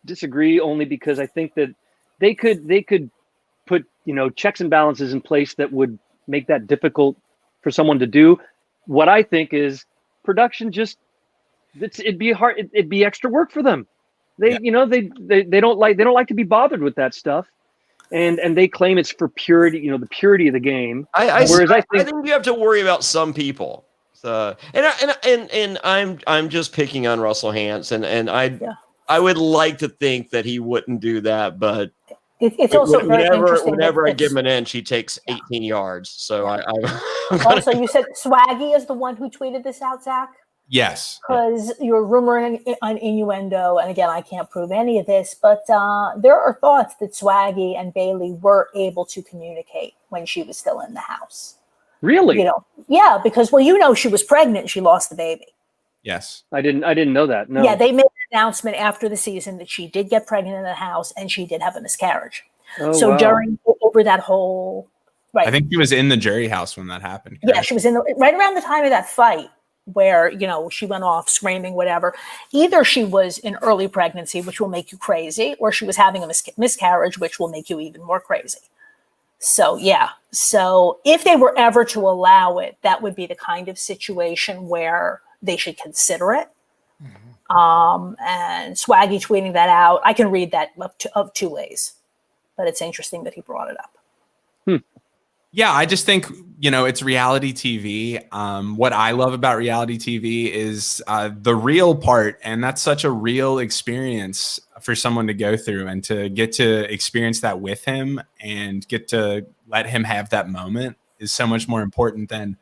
disagree only because I think that they could put checks and balances in place that would make that difficult for someone to do. What I think is production it'd be extra work for them. They don't like to be bothered with that stuff. And they claim it's for purity, the purity of the game. I think you have to worry about some people. So, and I'm just picking on Russell Hantz, and I would like to think that he wouldn't do that, but it's also very interesting. Whenever I give him an inch, he takes 18 yards. So Also, you said Swaggy is the one who tweeted this out, Zach? Yes. Because you're rumoring an innuendo, and again, I can't prove any of this, but there are thoughts that Swaggy and Bayleigh were able to communicate when she was still in the house. Really? Yeah, because she was pregnant and she lost the baby. Yes. I didn't know that. No. Yeah, they made an announcement after the season that she did get pregnant in the house and she did have a miscarriage. During over that whole I think she was in the jury house when that happened. Yeah, she was right around the time of that fight where, she went off screaming, whatever. Either she was in early pregnancy, which will make you crazy, or she was having a miscarriage, which will make you even more crazy. So, yeah. So if they were ever to allow it, that would be the kind of situation where they should consider it. Mm-hmm. And Swaggy tweeting that out, I can read that of two ways, but it's interesting that he brought it up. Yeah, I just think, it's reality TV. What I love about reality TV is the real part. And that's such a real experience for someone to go through and to get to experience that with him and get to let him have that moment is so much more important than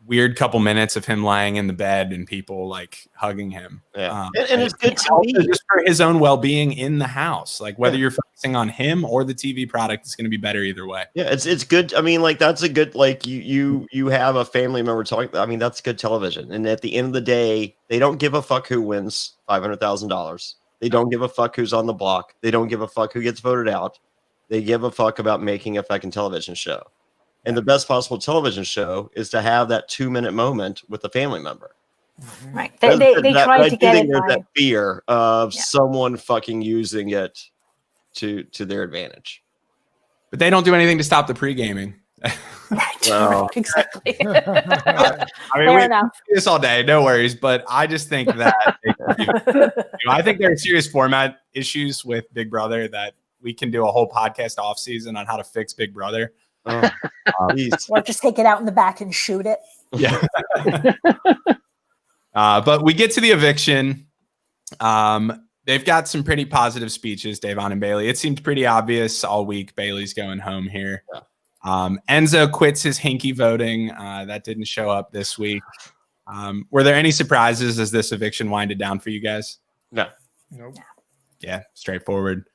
weird couple minutes of him lying in the bed and people like hugging him. Yeah. And it's good TV just for his own well-being in the house. Like whether you're focusing on him or the TV product, it's going to be better either way. Yeah, it's good. I mean, like that's a good, like you have a family member talking. I mean, that's good television. And at the end of the day, they don't give a fuck who wins $500,000. They don't give a fuck who's on the block. They don't give a fuck who gets voted out. They give a fuck about making a fucking television show. And the best possible television show is to have that 2-minute moment with a family member. Right. They tried to get it there's by that fear of someone fucking using it to their advantage. But they don't do anything to stop the pre-gaming. Well, exactly. I mean, Fair we enough. do this all day, no worries. But I just think that I think there are serious format issues with Big Brother that we can do a whole podcast off season on how to fix Big Brother. Or just take it out in the back and shoot it. Yeah. But we get to the eviction. They've got some pretty positive speeches, Davonne and Bayleigh. It seemed pretty obvious all week. Bayleigh's going home here. Yeah. Enzo quits his hinky voting. That didn't show up this week. Were there any surprises as this eviction winded down for you guys? No. Nope. Yeah, straightforward.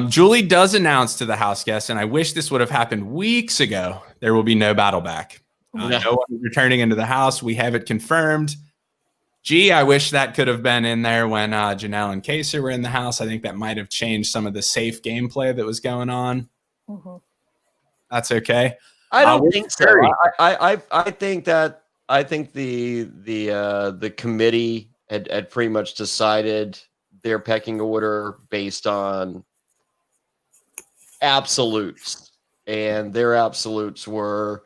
Julie does announce to the house guests, and I wish this would have happened weeks ago, there will be no battle back. No one is returning into the house. We have it confirmed. Gee, I wish that could have been in there when Janelle and Kaser were in the house. I think that might have changed some of the safe gameplay that was going on. Mm-hmm. That's okay. I don't think so. I think the committee had pretty much decided their pecking order based on absolutes, and their absolutes were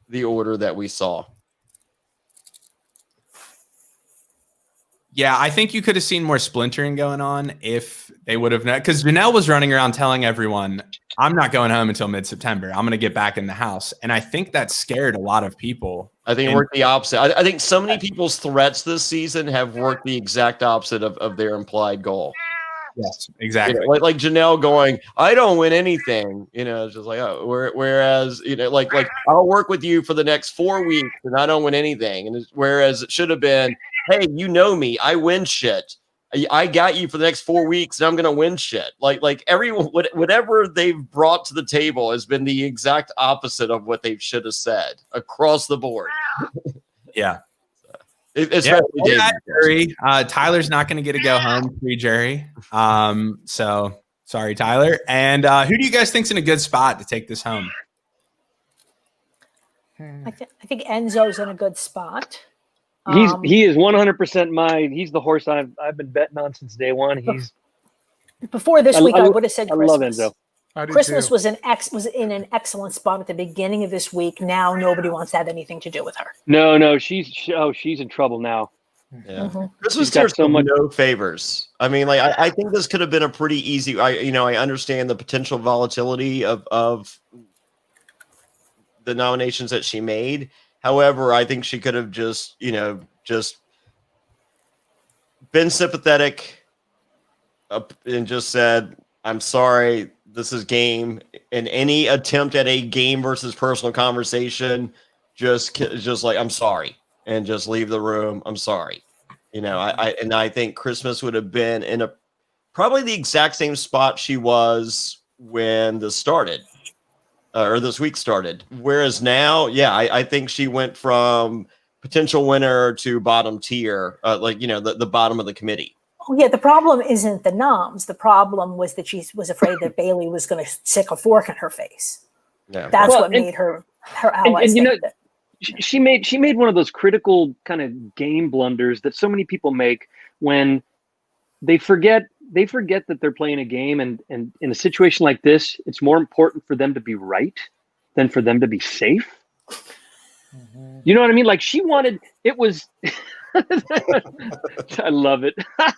the order that we saw. Yeah, I think you could have seen more splintering going on if they would have, because Janelle was running around telling everyone, I'm not going home until mid-September. I'm going to get back in the house. And I think that scared a lot of people. I think it worked the opposite. I think so many people's threats this season have worked the exact opposite of their implied goal. Yes, exactly. You know, like Janelle going, I don't win anything. You know, it's just like, oh, whereas, you know, like I'll work with you for the next 4 weeks and I don't win anything. And whereas it should have been, hey, you know me, I win shit. I got you for the next 4 weeks and I'm going to win shit. Like everyone, whatever they've brought to the table has been the exact opposite of what they should have said across the board. Yeah. Especially jury. Tyler's not going to get a go home pre-jury. So sorry, Tyler. And who do you guys think's in a good spot to take this home? I think Enzo's in a good spot. He is 100% mine. He's the horse I've been betting on since day one. He's before this week. I would have said Christmas. I love Enzo. Christmas was in an excellent spot at the beginning of this week. Now nobody wants to have anything to do with her. No, she's in trouble now. Yeah, Mm-hmm. Christmas did so much no favors. I mean, like I think this could have been a pretty easy. I understand the potential volatility of the nominations that she made. However, I think she could have just been sympathetic and just said, I'm sorry, this is game. And any attempt at a game versus personal conversation, just like, I'm sorry, and just leave the room. I'm sorry. You know, I think Christmas would have been in probably the exact same spot she was when this started. Or this week started. Whereas now, I think she went from potential winner to bottom tier, the bottom of the committee. Oh, yeah, the problem isn't the noms. The problem was that she was afraid that Bayleigh was going to stick a fork in her face. Yeah. That's what made her allies. And she made one of those critical kind of game blunders that so many people make when they forget that they're playing a game, and in a situation like this, it's more important for them to be right than for them to be safe. Mm-hmm. You know what I mean? Like she wanted, it was, I love it.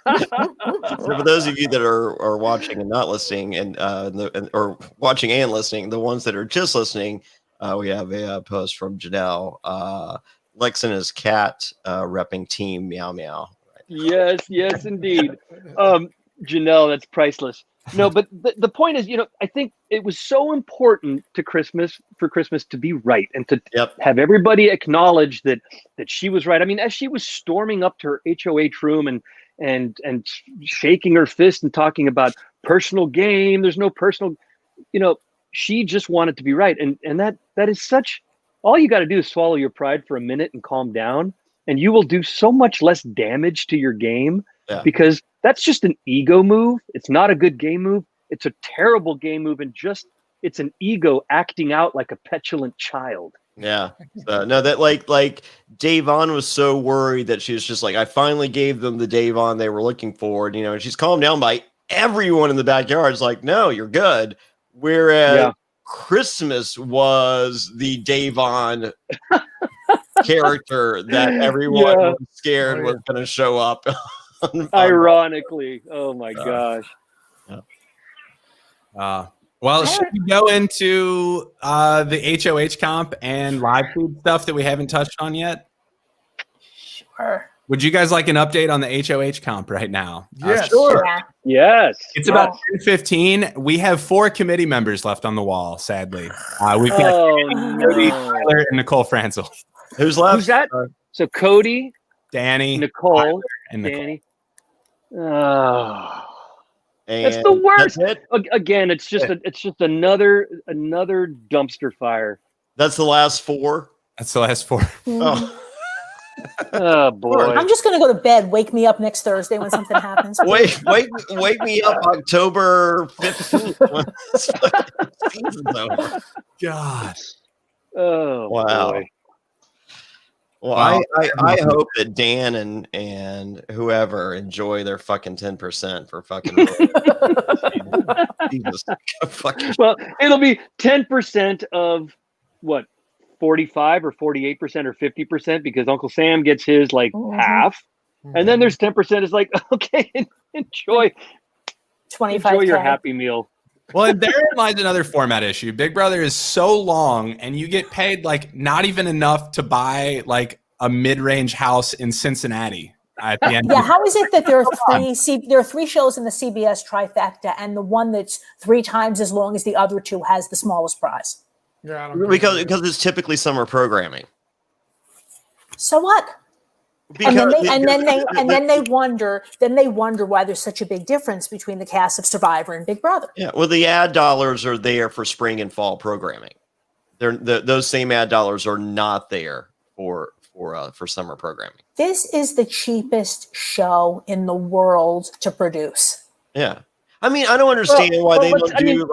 So for those of you that are watching and not listening or watching and listening, the ones that are just listening, we have a post from Janelle, Lex and his cat repping team Meow Meow. Yes, indeed. Janelle, that's priceless. No, but the point is, I think it was so important for Christmas to be right and to have everybody acknowledge that she was right. I mean, as she was storming up to her HOH room and shaking her fist and talking about personal game, there's no personal, she just wanted to be right. And that is such, all you got to do is swallow your pride for a minute and calm down, and you will do so much less damage to your game because that's just an ego move. It's not a good game move. It's a terrible game move, and it's an ego acting out like a petulant child. Yeah. No, that like Davonne was so worried that she was just like, I finally gave them the Davonne they were looking for. And, and she's calmed down by everyone in the backyard. It's like, no, you're good. Whereas Christmas was the Davonne character that everyone was scared was going to show up. Ironically. Oh my gosh. Well, should we go into the HOH comp and live feed stuff that we haven't touched on yet? Sure. Would you guys like an update on the HOH comp right now? Yes. Sure. Yeah. Yes. It's about 10:15. We have 4 committee members left on the wall, sadly. We've got Cody, Tyler, and Nicole Franzel. Who's left? Who's that? So Cody, Danny, Nicole, Tyler, and Nicole. Danny. Oh. And That's the worst. That's it? Again, it's just another dumpster fire. That's the last 4. That's the last 4. Oh. Oh boy. I'm just going to go to bed. Wake me up next Thursday when something happens. Wake me up October 15th when this season's over. God. Oh wow. Boy. Well, I hope that Dan and whoever enjoy their fucking 10% for fucking Jesus. Fucking Well, it'll be 10% of what, 45 or 48% or 50% because Uncle Sam gets his like half, and then there's 10% is like, okay, enjoy 25. enjoy your Happy Meal. Well, and therein lies another format issue. Big Brother is so long, and you get paid like not even enough to buy like a mid-range house in Cincinnati at the end. Yeah, how is it that there are 3 shows in the CBS trifecta, and the one that's 3 times as long as the other 2 has the smallest prize? Yeah, I don't because it's typically summer programming. So what? Because And then they wonder why there's such a big difference between the cast of Survivor and Big Brother. Yeah, well, the ad dollars are there for spring and fall programming. Those same ad dollars are not there for summer programming. This is the cheapest show in the world to produce. Yeah, I mean, I don't understand why they don't do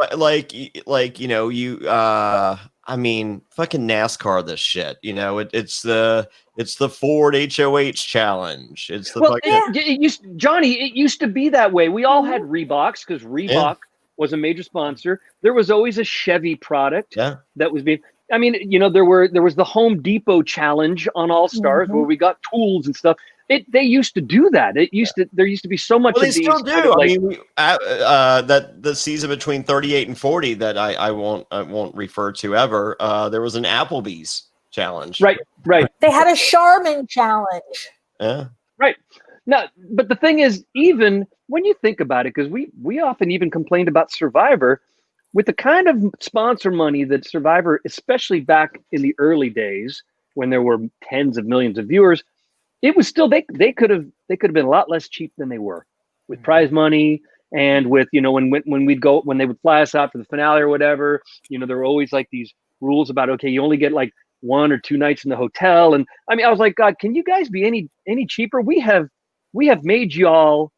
I mean, fucking NASCAR this shit. It's the Ford HOH challenge. It's the Johnny, it used to be that way. We all had Reeboks because Reebok was a major sponsor. There was always a Chevy product that was being. I mean, there was the Home Depot challenge on All Stars where we got tools and stuff. They used to do that. There used to be so much. Well, they of these still do. kind of, I mean, that the season between 38 and 40 that I won't refer to ever. There was an Applebee's challenge. Right. They had a Charmin challenge. Yeah. Right. Now, but the thing is, even when you think about it, because we often even complained about Survivor, with the kind of sponsor money that Survivor, especially back in the early days when there were tens of millions of viewers, it was still they could have been a lot less cheap than they were with prize money and with when they would fly us out for the finale or whatever. There were always like these rules about, okay, you only get like 1 or 2 nights in the hotel, and I mean I was like, God, can you guys be any cheaper? We have made y'all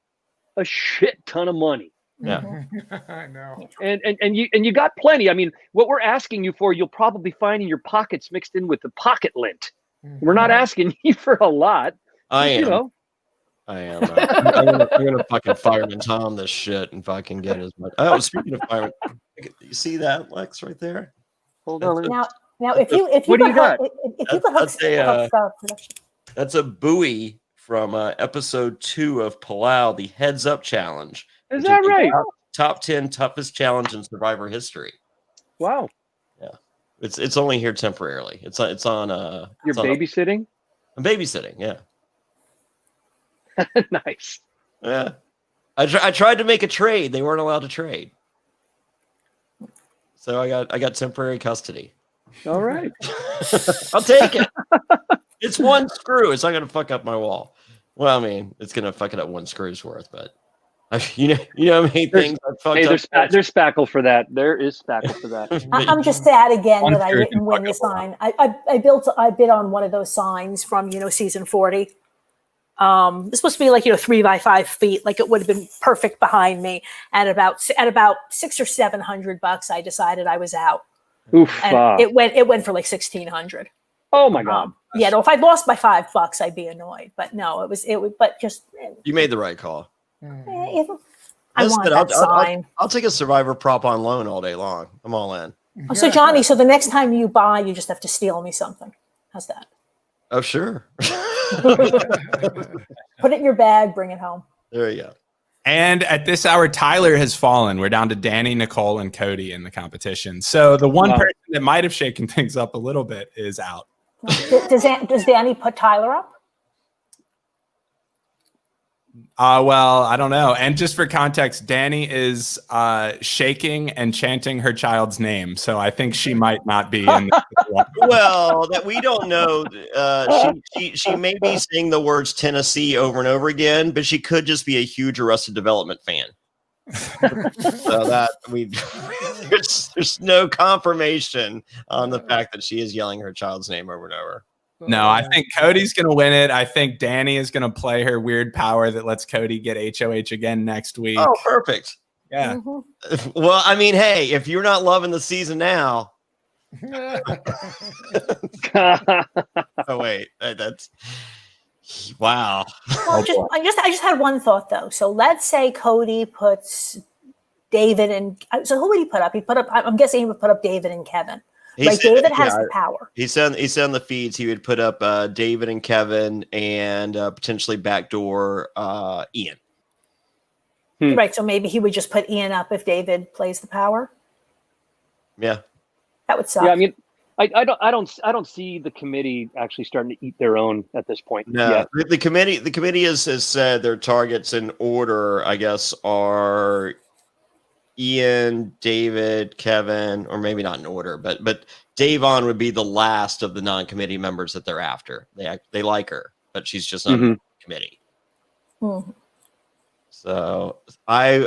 a shit ton of money. Yeah. I know. And you got plenty. I mean, what we're asking you for, you'll probably find in your pockets mixed in with the pocket lint. We're not asking you for a lot. I am. I am. I'm gonna fucking Fireman Tom this shit and fucking get as much. Oh, speaking of Fireman, you see that, Lex, right there? Hold on. Now, if you what do you got? That's a buoy from episode 2 of Palau, the Heads Up Challenge. Is that right? Top 10 toughest challenge in Survivor history. Wow. Yeah, it's only here temporarily. It's on. You're babysitting. I'm babysitting. Yeah. Nice. Yeah. I tried to make a trade. They weren't allowed to trade. So I got temporary custody. All right. I'll take it. It's 1 screw. It's not going to fuck up my wall. Well, I mean, it's going to fuck it up 1 screw's worth, but you know how many things I fucked up. There's spackle for that. There is spackle for that. I'm just sad again that I didn't win the sign. I bid on one of those signs from season 40. This supposed to be like 3 by 5 feet, like it would have been perfect behind me. At about $600 or $700, I decided I was out. Oof. And it went for like $1,600. Oh my God. Yeah, no, if I'd lost by $5, I'd be annoyed. But no, it was but just You made the right call. I Listen, want that sign. I'll take a Survivor prop on loan all day long. I'm all in. Oh, so Johnny, so the next time you buy, you just have to steal me something. How's that? Oh, sure. Put it in your bag, bring it home. There you go. And at this hour, Tyler has fallen. We're down to Danny, Nicole, and Cody in the competition. So the one person that might have shaken things up a little bit is out. Does Danny put Tyler up? Well, I don't know. And just for context, Danny is shaking and chanting her child's name. So I think she might not be in the Well, that we don't know. She may be saying the words Tennessee over and over again, but she could just be a huge Arrested Development fan. So that there's no confirmation on the fact that she is yelling her child's name over and over. No, I think Cody's going to win it. I think Danny is going to play her weird power that lets Cody get HOH again next week. Oh, perfect. Yeah. Mm-hmm. Well, I mean, hey, if you're not loving the season now. Oh, wait. That's wow. Well, I just had one thought though. So let's say Cody puts David and so who would he put up? I'm guessing he would put up David and Kevin. Right, David has the power. He said on the feeds he would put up David and Kevin and potentially backdoor Ian. Right, so maybe he would just put Ian up if David plays the power. Yeah, that would suck. Yeah, I mean, I don't see the committee actually starting to eat their own at this point. No, the committee has said their targets in order, I guess, are Ian, David, Kevin, or maybe not in order, but Davonne would be the last of the non-committee members that they're after. They like her, but she's just not in the committee. Mm-hmm. So I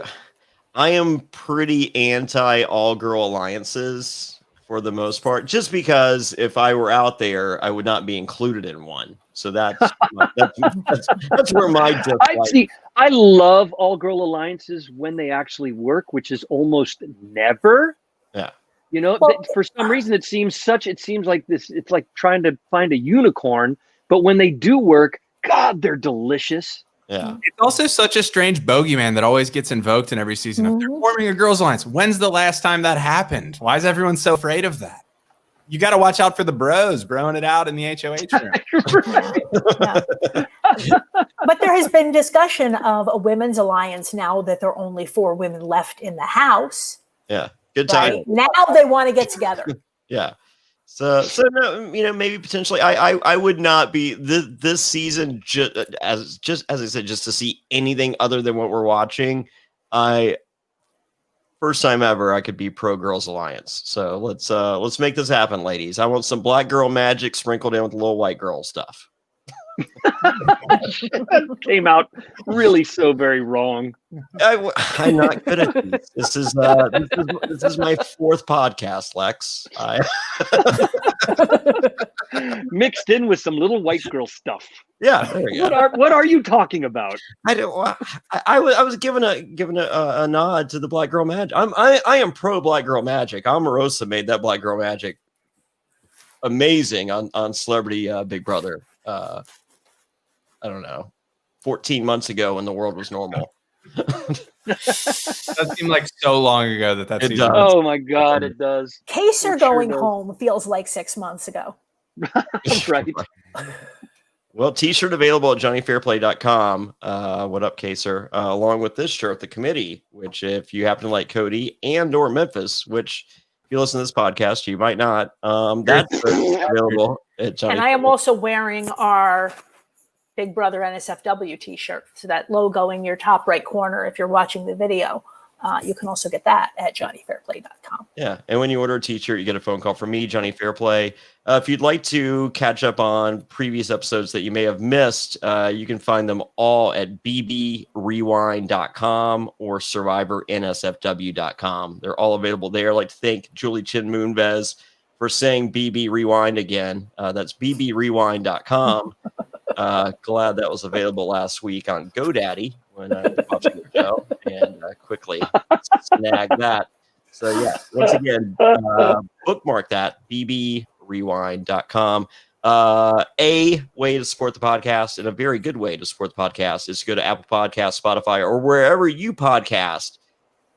am pretty anti all-girl alliances for the most part, just because if I were out there, I would not be included in one. So that's where my dislike. I love all-girl alliances when they actually work, which is almost never. Yeah. For some reason, it seems like this. It's like trying to find a unicorn, but when they do work, God, they're delicious. Yeah. It's also such a strange bogeyman that always gets invoked in every season. If they're forming a girls' alliance, when's the last time that happened? Why is everyone so afraid of that? You got to watch out for the bros broing it out in the HOH room. But there has been discussion of a women's alliance now that there are only 4 women left in the house. Yeah. Good time. Right? Now they want to get together. Yeah. So no, maybe potentially I would not be this season just as I said, just to see anything other than what we're watching. First time ever I could be pro girls alliance. So let's make this happen, ladies. I want some black girl magic sprinkled in with a little white girl stuff. That came out really so very wrong. I'm not good at this. This is my 4th podcast, Lex. Mixed in with some little white girl stuff. Yeah, there we go. What are you talking about? I was given a nod to the black girl magic. I am pro black girl magic. Omarosa made that black girl magic amazing on Celebrity Big Brother. I don't know, 14 months ago when the world was normal. That seemed like so long ago that It season. does. Oh my God, it does. Kaser It sure going does. home feels like 6 months ago. Right. Well, t-shirt available at johnnyfairplay.com. What up, Kaser? Along with this shirt, the committee, which if you happen to like Cody and or Memphis, which if you listen to this podcast, you might not. That's available at Johnny. And I am also wearing our Big Brother NSFW t-shirt. So that logo in your top right corner, if you're watching the video, you can also get that at johnnyfairplay.com. Yeah. And when you order a t-shirt, you get a phone call from me, Johnny Fairplay. If you'd like to catch up on previous episodes that you may have missed, you can find them all at bbrewind.com or survivornsfw.com. They're all available there. I'd like to thank Julie Chin Moonves for saying BB Rewind again. That's bbrewind.com. Glad that was available last week on GoDaddy when I was watching the show, and quickly snag that. So yeah, once again, bookmark that, bbrewind.com. A way to support the podcast, and a very good way to support the podcast, is to go to Apple Podcasts, Spotify, or wherever you podcast.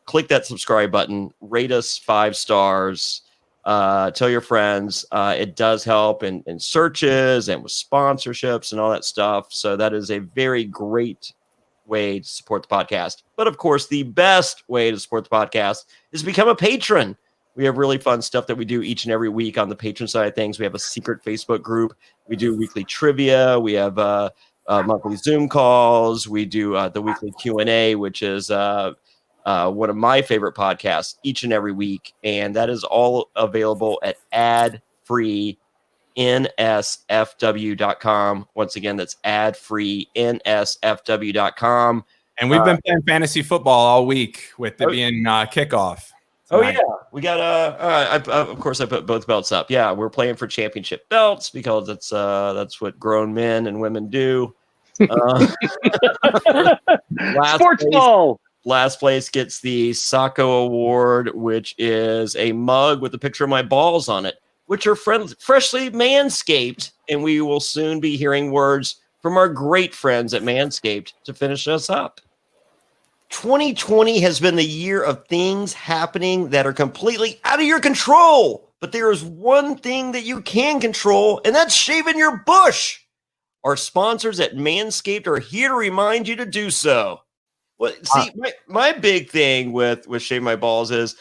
Click that subscribe button, rate us 5 stars, tell your friends. It does help in searches and with sponsorships and all that stuff. So that is a very great way to support the podcast. But of course, the best way to support the podcast is become a patron. We have really fun stuff that we do each and every week on the patron side of things. We have a secret Facebook group. We do weekly trivia. We have monthly Zoom calls. We do the weekly Q&A, which is one of my favorite podcasts each and every week. And that is all available at ad-free NSFW.com. Once again, that's ad-free NSFW.com. And we've been playing fantasy football all week with it being kickoff. Oh yeah, we got of course I put both belts up. Yeah, we're playing for championship belts because that's what grown men and women do. Sports ball. Last place gets the Sacco Award, which is a mug with a picture of my balls on it, which are freshly manscaped, and we will soon be hearing words from our great friends at Manscaped to finish us up. 2020 has been the year of things happening that are completely out of your control. But there is one thing that you can control, and that's shaving your bush. Our sponsors at Manscaped are here to remind you to do so. Well, see, my big thing with shaving my balls is,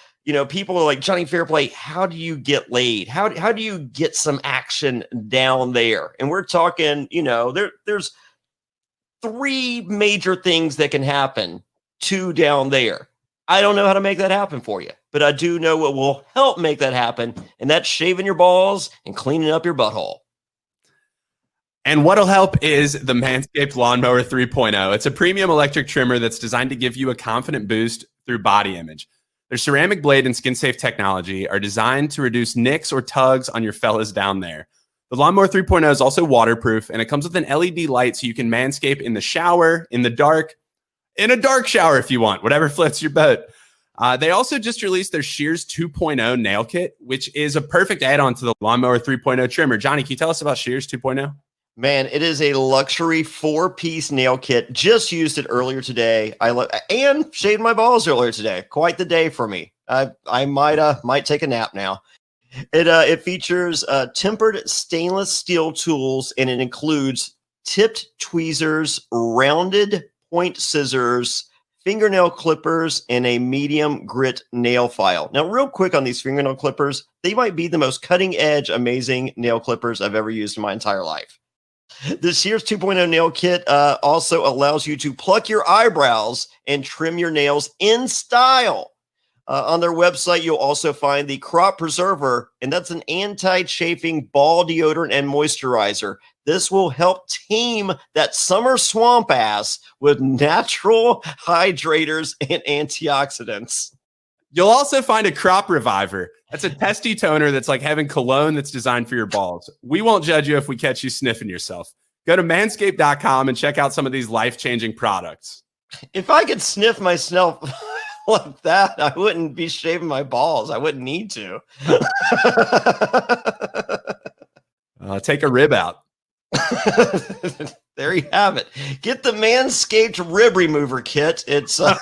people are like, Johnny Fairplay, how do you get laid? How do you get some action down there? And we're talking, there's 3 major things that can happen. 2 down there. I don't know how to make that happen for you, but I do know what will help make that happen, and that's shaving your balls and cleaning up your butthole. And what'll help is the Manscaped Lawnmower 3.0. It's a premium electric trimmer that's designed to give you a confident boost through body image. Their ceramic blade and skin-safe technology are designed to reduce nicks or tugs on your fellas down there. The Lawnmower 3.0 is also waterproof, and it comes with an LED light so you can manscape in the shower, in the dark, in a dark shower if you want, whatever floats your boat. They also just released their Shears 2.0 nail kit, which is a perfect add-on to the Lawnmower 3.0 trimmer. Johnny, can you tell us about Shears 2.0? Man, it is a luxury 4-piece nail kit. Just used it earlier today. And shaved my balls earlier today. Quite the day for me. I might take a nap now. It features tempered stainless steel tools, and it includes tipped tweezers, rounded point scissors, fingernail clippers, and a medium grit nail file. Now, real quick on these fingernail clippers, they might be the most cutting edge, amazing nail clippers I've ever used in my entire life. The Shears 2.0 nail kit also allows you to pluck your eyebrows and trim your nails in style. On their website, you'll also find the Crop Preserver, and that's an anti-chafing ball deodorant and moisturizer. This will help tame that summer swamp ass with natural hydrators and antioxidants. You'll also find a Crop Reviver. That's a testy toner that's like having cologne that's designed for your balls. We won't judge you if we catch you sniffing yourself. Go to manscaped.com and check out some of these life-changing products. If I could sniff myself like that, I wouldn't be shaving my balls. I wouldn't need to. Take a rib out. There you have it. Get the Manscaped Rib Remover Kit. It's go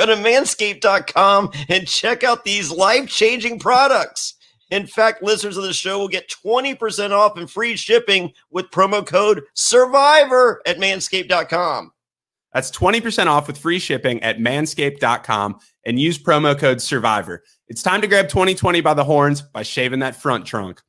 to manscaped.com and check out these life-changing products. In fact, listeners of the show will get 20% off and free shipping with promo code SURVIVOR at manscaped.com. That's 20% off with free shipping at manscaped.com and use promo code SURVIVOR. It's time to grab 2020 by the horns by shaving that front trunk.